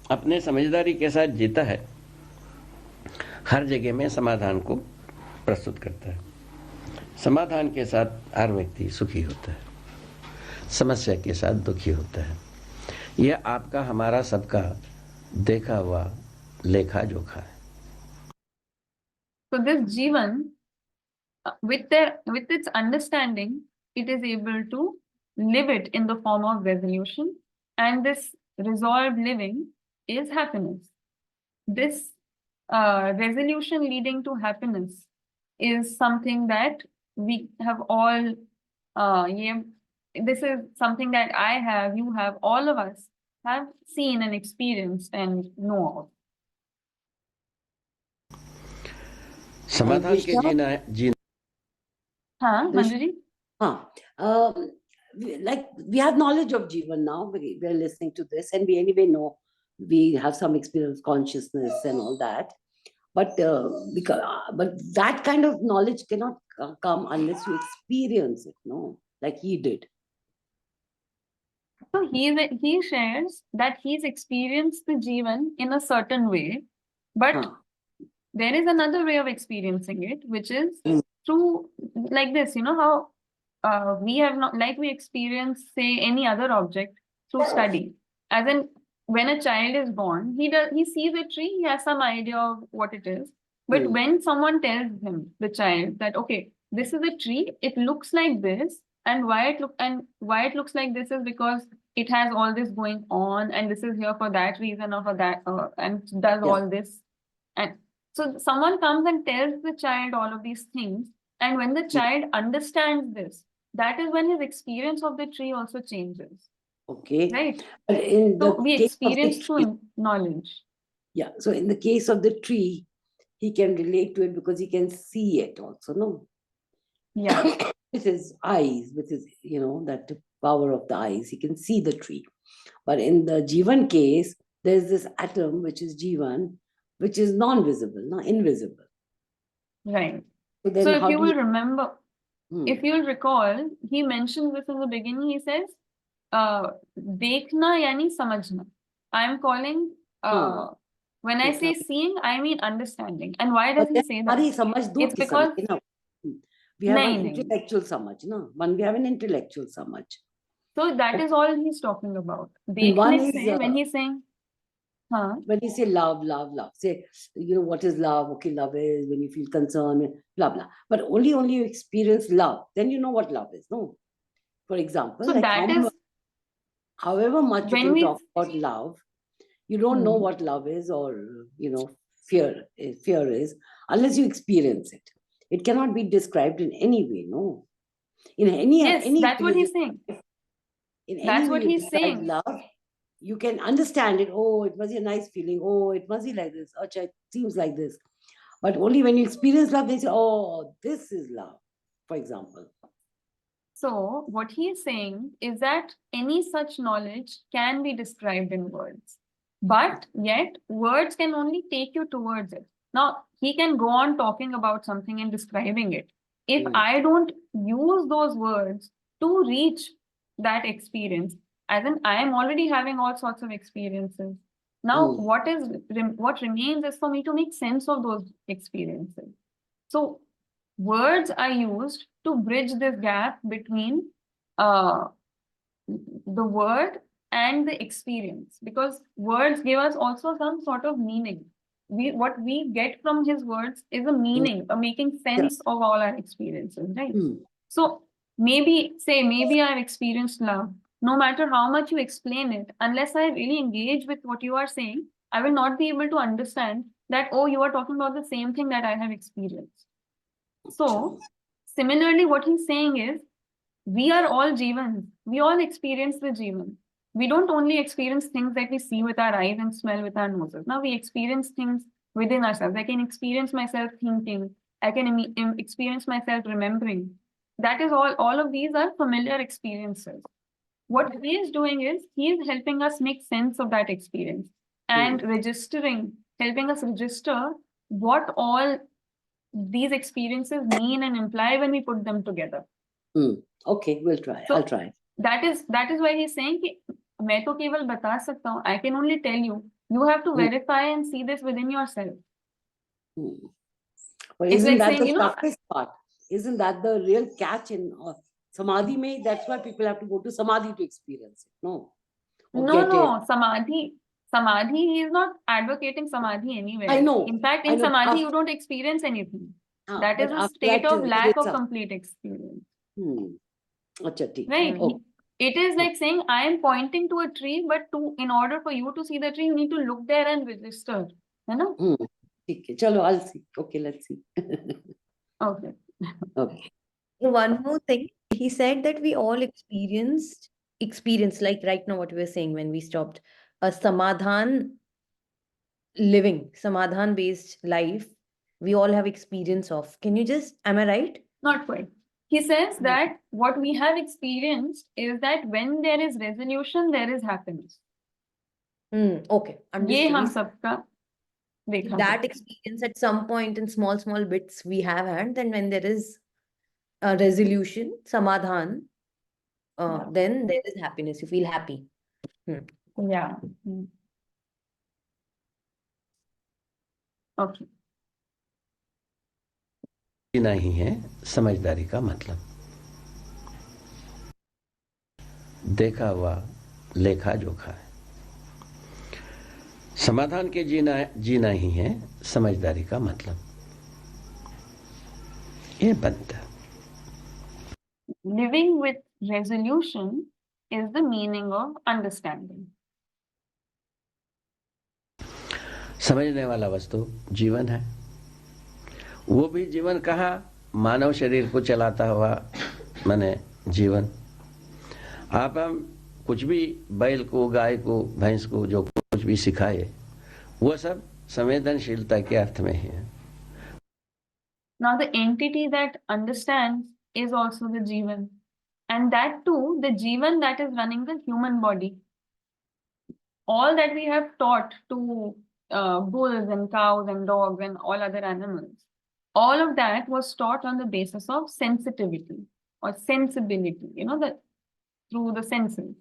Speaker 3: अपने समझदारी के साथ जीता है, हर जगह में समाधान को प्रस्तुत करता है। समाधान के साथ हर व्यक्ति सुखी होता है, समस्या के साथ दुखी होता है। यह आपका हमारा सबका देखा हुआ लेखा जोखा है।
Speaker 1: so this Jeevan, with its understanding, it is able to live it in the form of resolution, and this resolved living is happiness. This resolution leading to happiness is something that we have all, this is something that I have, you have, all of us have seen and experienced and know of.
Speaker 3: समाधान के जीना
Speaker 1: हाँ, Manju ji?
Speaker 4: Like we have knowledge of Jeevan now, we are listening to this, and we anyway know we have some experience, consciousness and all that. But that kind of knowledge cannot come unless you experience it, no? Like he did.
Speaker 1: So he shares that he's experienced the Jeevan in a certain way, but there is another way of experiencing it, which is through like this, you know how we have not, like we experience, say, any other object through study. As in, when a child is born, he sees a tree, he has some idea of what it is. But when someone tells him, the child, that okay, this is a tree, it looks like this, and why it looks like this is because it has all this going on, and this is here for that reason or for that, and does all this. And so someone comes and tells the child all of these things, and when the child understands this, that is when his experience of the tree also changes.
Speaker 4: Okay.
Speaker 1: Right.
Speaker 4: But in the
Speaker 1: So we
Speaker 4: case of the
Speaker 1: experience
Speaker 4: tree-
Speaker 1: through knowledge.
Speaker 4: Yeah. So in the case of the tree, he can relate to it because he can see it also, no?
Speaker 1: Yeah.
Speaker 4: With his eyes, with his, that power of the eyes, he can see the tree. But in the Jeevan case, there's this atom, which is Jeevan, which is non-visible, invisible.
Speaker 1: Right.
Speaker 4: So, then
Speaker 1: So if
Speaker 4: how
Speaker 1: you
Speaker 4: do
Speaker 1: will remember, if
Speaker 4: Hmm.
Speaker 1: you'll recall, he mentions this in the beginning. He says, "Dekhna yani samajhna." I am calling. When I say seeing, I mean understanding. And why does he say that?
Speaker 4: हमारी समझ दो
Speaker 1: It's
Speaker 4: किस्म
Speaker 1: because
Speaker 4: की ना. We have an
Speaker 1: नहीं, नहीं.
Speaker 4: intellectual samajh, no? We have an intellectual samajh.
Speaker 1: So that is all he's talking about.
Speaker 4: And one
Speaker 1: Dekhne
Speaker 4: is,
Speaker 1: se, when he's saying, हाँ.
Speaker 4: When you say love, say, what is love? Okay, love is when you feel concern, blah, blah. But only you experience love, then you know what love is, no? For example,
Speaker 1: So
Speaker 4: like
Speaker 1: that is
Speaker 4: however much you
Speaker 1: when
Speaker 4: can
Speaker 1: we
Speaker 4: talk about love, you don't know what love is or, fear is unless you experience it. It cannot be described in any way, no? In
Speaker 1: yes, that's what he's saying.
Speaker 4: In any
Speaker 1: That's
Speaker 4: way
Speaker 1: what
Speaker 4: you
Speaker 1: he's
Speaker 4: describe
Speaker 1: saying.
Speaker 4: love, you can understand it. Oh, it must be a nice feeling. Oh, it must be like this. Oh, it seems like this. But only when you experience love, they say, oh, this is love, for example.
Speaker 1: So what he is saying is that any such knowledge can be described in words, but yet words can only take you towards it. Now, he can go on talking about something and describing it. If I don't use those words to reach that experience, as in I am already having all sorts of experiences. Now, what remains is for me to make sense of those experiences. So words are used to bridge this gap between the word and the experience, because words give us also some sort of meaning. What we get from his words is a meaning, a making sense of all our experiences, right? So maybe I've experienced love. No matter how much you explain it, unless I really engage with what you are saying, I will not be able to understand that, oh, you are talking about the same thing that I have experienced. So, similarly, what he's saying is, we are all Jeevans. We all experience the Jeevan. We don't only experience things that we see with our eyes and smell with our noses. Now, we experience things within ourselves. I can experience myself thinking. I can experience myself remembering. That is all of these are familiar experiences. What he is doing is, he is helping us make sense of that experience and helping us register what all these experiences mean and imply when we put them together.
Speaker 4: Okay, we'll try.
Speaker 1: So,
Speaker 4: I'll try.
Speaker 1: That is why he's saying कि मैं तो केवल बता सकता हूँ. I can only tell you. You have to verify and see this within yourself.
Speaker 4: But
Speaker 1: It's
Speaker 4: isn't
Speaker 1: like
Speaker 4: that
Speaker 1: saying,
Speaker 4: the toughest part? Isn't that the real catch in Samadhi? Mein, that's why people have to go to Samadhi to experience it. No.
Speaker 1: No. Samadhi, he is not advocating Samadhi anywhere.
Speaker 4: I know.
Speaker 1: In fact, in Samadhi, you don't experience anything. That is a state of lack of complete experience. Right. It is like saying, I am pointing to a tree, but in order for you to see the tree, you need to look there and register. You know?
Speaker 4: Okay, chalo, I'll see. Okay, let's see.
Speaker 1: Okay.
Speaker 4: Okay.
Speaker 2: One more thing, he said that we all experience, like right now what we were saying when we stopped, a samadhan based life, we all have experience of. Am I right?
Speaker 1: Not quite. He says that what we have experienced is that when there is resolution, there is happiness.
Speaker 2: Okay.
Speaker 1: ये हम सबका देखा
Speaker 2: That experience at some point in small bits we have had. Then when there is a resolution, samadhan, then there is happiness. You feel happy.
Speaker 1: Yeah. Okay.
Speaker 3: नहीं है समझदारी का मतलब. देखा हुआ लेखा जोखा है. समाधान के जीना ही है समझदारी का मतलब. ये बनता.
Speaker 1: Living with resolution is the meaning of understanding.
Speaker 3: समझने वाला वस्तु जीवन है. वो भी जीवन कहा, मानव शरीर को चलाता हुआ माने जीवन. आप हम कुछ भी बैल को, गाय को, भैंस को जो कुछ भी सिखाए, वो सब संवेदनशीलता के अर्थ में है.
Speaker 1: Now the entity that understands is also the Jeevan, and that too the Jeevan that is running the human body. All that we have taught to bulls and cows and dogs and all other animals, all of that was taught on the basis of sensitivity or sensibility, that through the senses.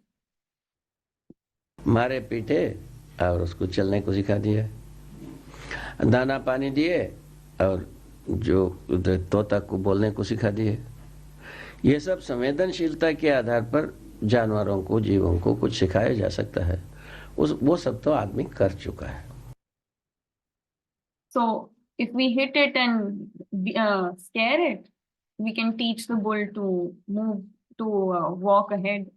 Speaker 3: मारे पीटे और उसको चलने को सिखा दिया, दाना पानी दिए और जो तोता को बोलने को सिखा दिए. ये सब संवेदनशीलता के आधार पर जानवरों को, जीवों को कुछ सिखाया जा सकता है. वो सब तो आदमी कर चुका है।
Speaker 1: So if we hit it and scare it, we can teach the bull to move, to walk ahead.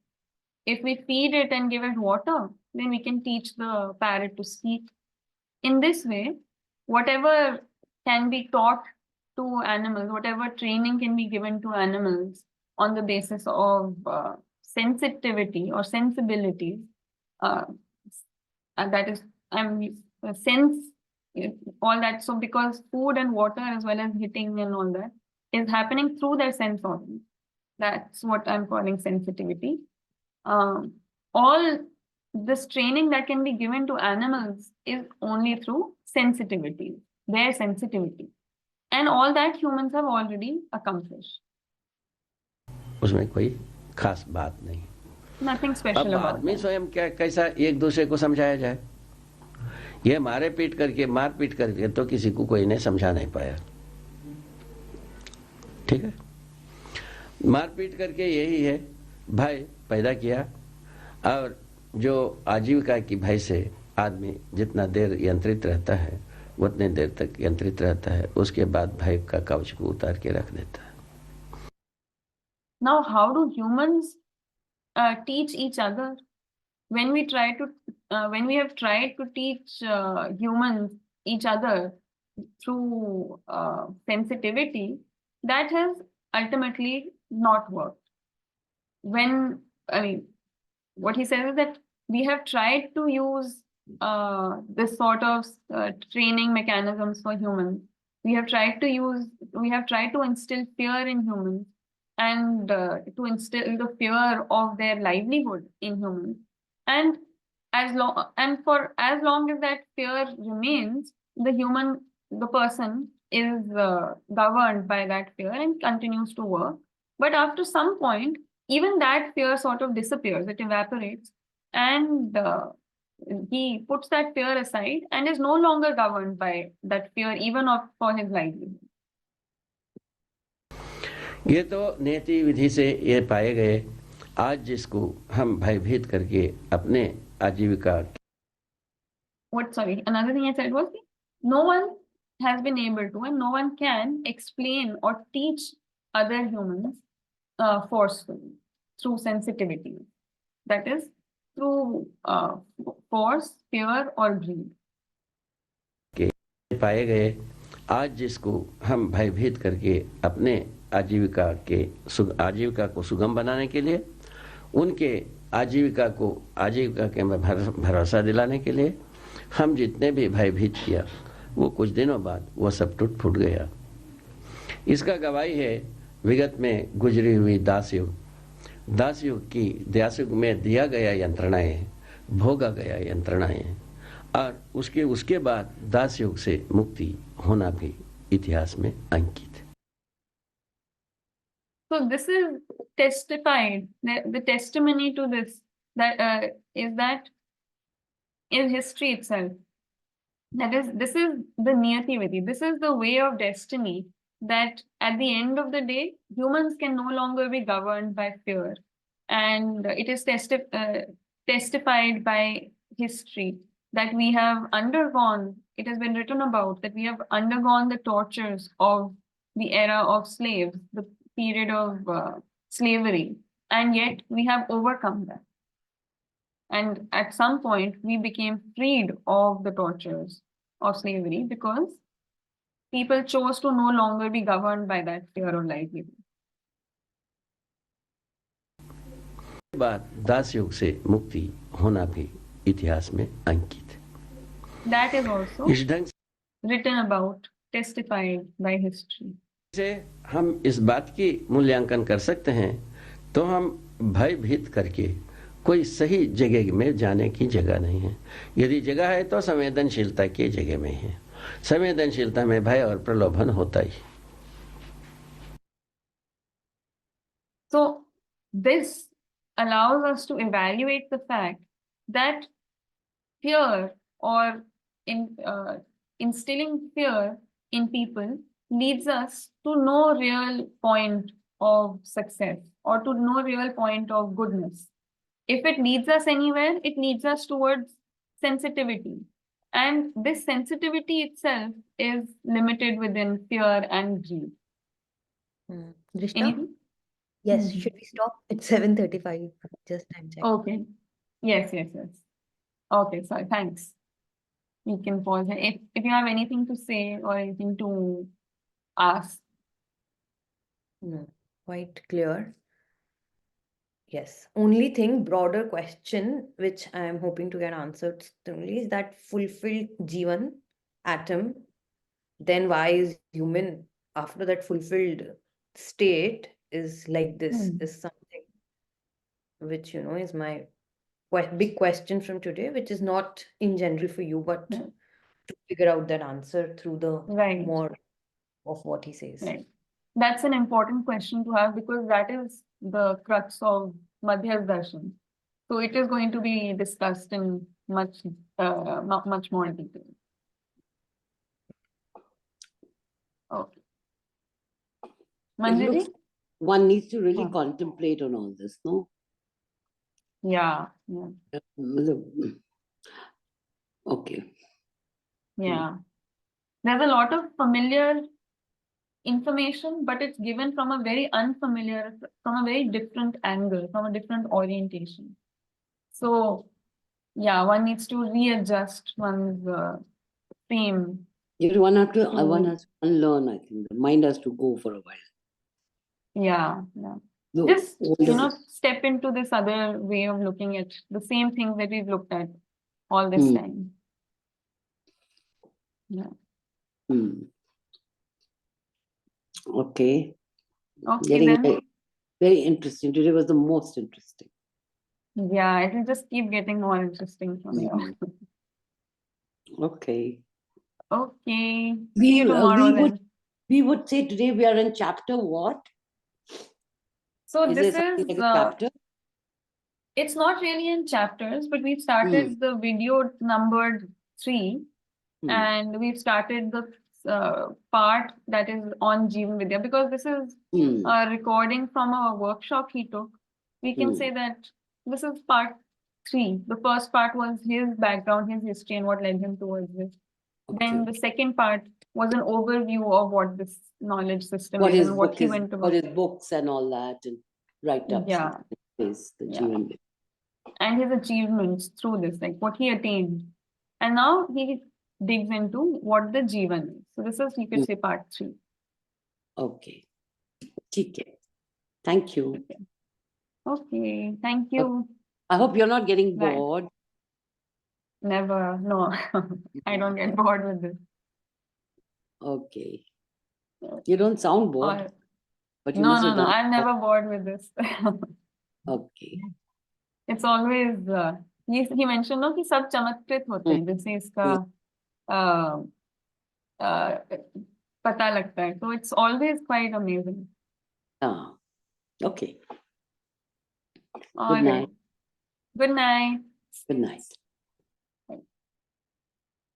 Speaker 1: If we feed it and give it water, then we can teach the parrot to speak. In this way, whatever can be taught to animals, whatever training can be given to animals on the basis of sensitivity or sensibilities, uh, that is, sense, all that. So because food and water as well as hitting and all that is happening through their sense organs. That's what I'm calling sensitivity. All this training that can be given to animals is only through sensitivity, their sensitivity. And all that humans have already accomplished.
Speaker 3: उसमें कोई खास बात नहीं।
Speaker 1: Nothing special
Speaker 3: अब
Speaker 1: about
Speaker 3: आदमी
Speaker 1: that.
Speaker 3: स्वयं क्या कैसा एक दूसरे को समझाया जाए? ये मार पीट करके तो किसी को कोई ने समझा नहीं पाया। ठीक है, मार पीट करके यही है, भाई पैदा किया और जो आजीविका की भय से आदमी जितना देर यंत्रित रहता है उतने देर तक यंत्रित रहता है, उसके बाद भय का कवच को उतार के रख देता है।
Speaker 1: Now, how do humans teach each other? When we have tried to teach humans each other through sensitivity, that has ultimately not worked. What he says is that we have tried to use this sort of training mechanisms for humans. We have tried to instill fear in humans and to instill the fear of their livelihood in humans. And for as long as that fear remains, the person is governed by that fear and continues to work. But after some point, even that fear sort of disappears, it evaporates, and he puts that fear aside and is no longer governed by that fear, even for his livelihood.
Speaker 3: ये तो नीति विधि से ये पाए गए, आज जिसको हम भयभीत करके अपने आजीविका।
Speaker 1: Another thing I said was, no one has been able to and no one can explain or teach other humans forcefully through sensitivity. That is through force, fear or greed.
Speaker 3: पाए गए, आज जिसको हम भयभीत करके अपने आजीविका को सुगम बनाने के लिए, उनके आजीविका के भरोसा दिलाने के लिए हम जितने भी भयभीत किया, वो कुछ दिनों बाद वो सब टूट फूट गया। इसका गवाही है विगत में गुजरी हुई दास युग में दिया गया यंत्रणाएं, भोगा गया यंत्रणाएं, और उसके बाद दास युग से मुक्ति होना भी इतिहास में अंकित है।
Speaker 1: So this is testified. The testimony to this is history itself. This is the niyati vidhi. This is the way of destiny, that at the end of the day, humans can no longer be governed by fear, and it is testified by history that we have undergone. It has been written about that we have undergone the tortures of the era of slaves, the period of slavery, and yet we have overcome that. And at some point, we became freed of the tortures of slavery because people chose to no longer be governed by that fear of livelihood.
Speaker 3: बाद दास युग से मुक्ति होना भी इतिहास में अंकित है।
Speaker 1: That is also
Speaker 3: इस ढंग
Speaker 1: written about, testified by history.
Speaker 3: से हम इस बात की मूल्यांकन कर सकते हैं, तो हम भयभीत करके कोई सही जगह में जाने की जगह नहीं है। यदि जगह है तो संवेदनशीलता की जगह में है। संवेदनशीलता में भय और प्रलोभन होता ही।
Speaker 1: So this allows us to evaluate the fact that fear or instilling fear in people leads us to no real point of success or to no real point of goodness. If it leads us anywhere, it leads us towards sensitivity. And this sensitivity itself is limited within fear and greed.
Speaker 2: Drishta?
Speaker 1: Anything?
Speaker 2: Yes,
Speaker 1: Mhm.
Speaker 2: should we stop at 7:35? Just time check.
Speaker 1: Okay. Yes. Okay, sorry, thanks. You can pause here. If you have anything to say or anything to ask.
Speaker 2: No, quite clear. Yes. Only thing, broader question, which I am hoping to get answered only, is that fulfilled Jeevan atom, then why is human after that fulfilled state is like this,
Speaker 1: Hmm.
Speaker 2: is something which, is my big question from today, which is not in general for you, but
Speaker 1: Yeah.
Speaker 2: to figure out that answer through the
Speaker 1: Right.
Speaker 2: more of what he says.
Speaker 1: Right. That's an important question to have because that is the crux of Madhya's darshan. So it is going to be discussed in much more detail. Okay.
Speaker 4: It
Speaker 1: Manjari?
Speaker 4: looks one needs to really
Speaker 1: Huh.
Speaker 4: contemplate on all this, no?
Speaker 1: Yeah.
Speaker 4: मतलब, Okay.
Speaker 1: Yeah. There's a lot of familiar information, but it's given from a very unfamiliar, from a very different angle, from a different orientation. So, yeah, one needs to readjust one's frame.
Speaker 4: One has to
Speaker 1: to-
Speaker 4: unlearn, I think. The mind has to go for a while.
Speaker 1: Yeah.
Speaker 4: The
Speaker 1: Just,
Speaker 4: older-
Speaker 1: step into this other way of looking at the same thing that we've looked at all this
Speaker 4: Hmm.
Speaker 1: time. Yeah.
Speaker 4: Okay.
Speaker 1: Okay,
Speaker 4: Getting
Speaker 1: then.
Speaker 4: very, very interesting. Today was the most interesting.
Speaker 1: Yeah, it will just keep getting more interesting from here.
Speaker 4: Okay.
Speaker 1: Okay. See you tomorrow then.
Speaker 4: We would say today we are in chapter what?
Speaker 1: So
Speaker 4: Is
Speaker 1: this
Speaker 4: there something
Speaker 1: is
Speaker 4: like a chapter?
Speaker 1: it's not really in chapters, but we've
Speaker 4: Hmm.
Speaker 1: started the video numbered 3,
Speaker 4: Hmm.
Speaker 1: and we've started the part that is on Jeevan Vidya because this is
Speaker 4: Hmm.
Speaker 1: a recording from a workshop he took. We can
Speaker 4: Hmm.
Speaker 1: say that this is part 3. The first part was his background, his history, and what led him towards this. Then the second part was an overview of what this knowledge system
Speaker 4: What
Speaker 1: is
Speaker 4: his
Speaker 1: and what
Speaker 4: book
Speaker 1: he
Speaker 4: is,
Speaker 1: went
Speaker 4: what
Speaker 1: about.
Speaker 4: his books and all that, and write-ups.
Speaker 1: Yeah.
Speaker 4: Is the
Speaker 1: Yeah.
Speaker 4: Jeevan.
Speaker 1: And his achievements through this, like what he attained. And now he digs into what the Jeevan is. So this is, you could say, part 3.
Speaker 4: Okay. ठीक है. Thank you.
Speaker 1: Okay, thank you.
Speaker 4: I hope you're not getting
Speaker 1: Bye.
Speaker 4: bored.
Speaker 1: Never, no, I don't get bored with this.
Speaker 4: Okay. You don't sound bored,
Speaker 1: Or,
Speaker 4: but you
Speaker 1: no,
Speaker 4: must
Speaker 1: no,
Speaker 4: have
Speaker 1: no,
Speaker 4: done.
Speaker 1: I'm never bored with this.
Speaker 4: Okay.
Speaker 1: It's always, he mentioned, no, कि सब चमत्कृत होते हैं, जिससे इसका पता लगता है. So it's always quite amazing.
Speaker 4: Ah. Okay.
Speaker 1: All right.
Speaker 4: night.
Speaker 1: Good night.
Speaker 4: Good night.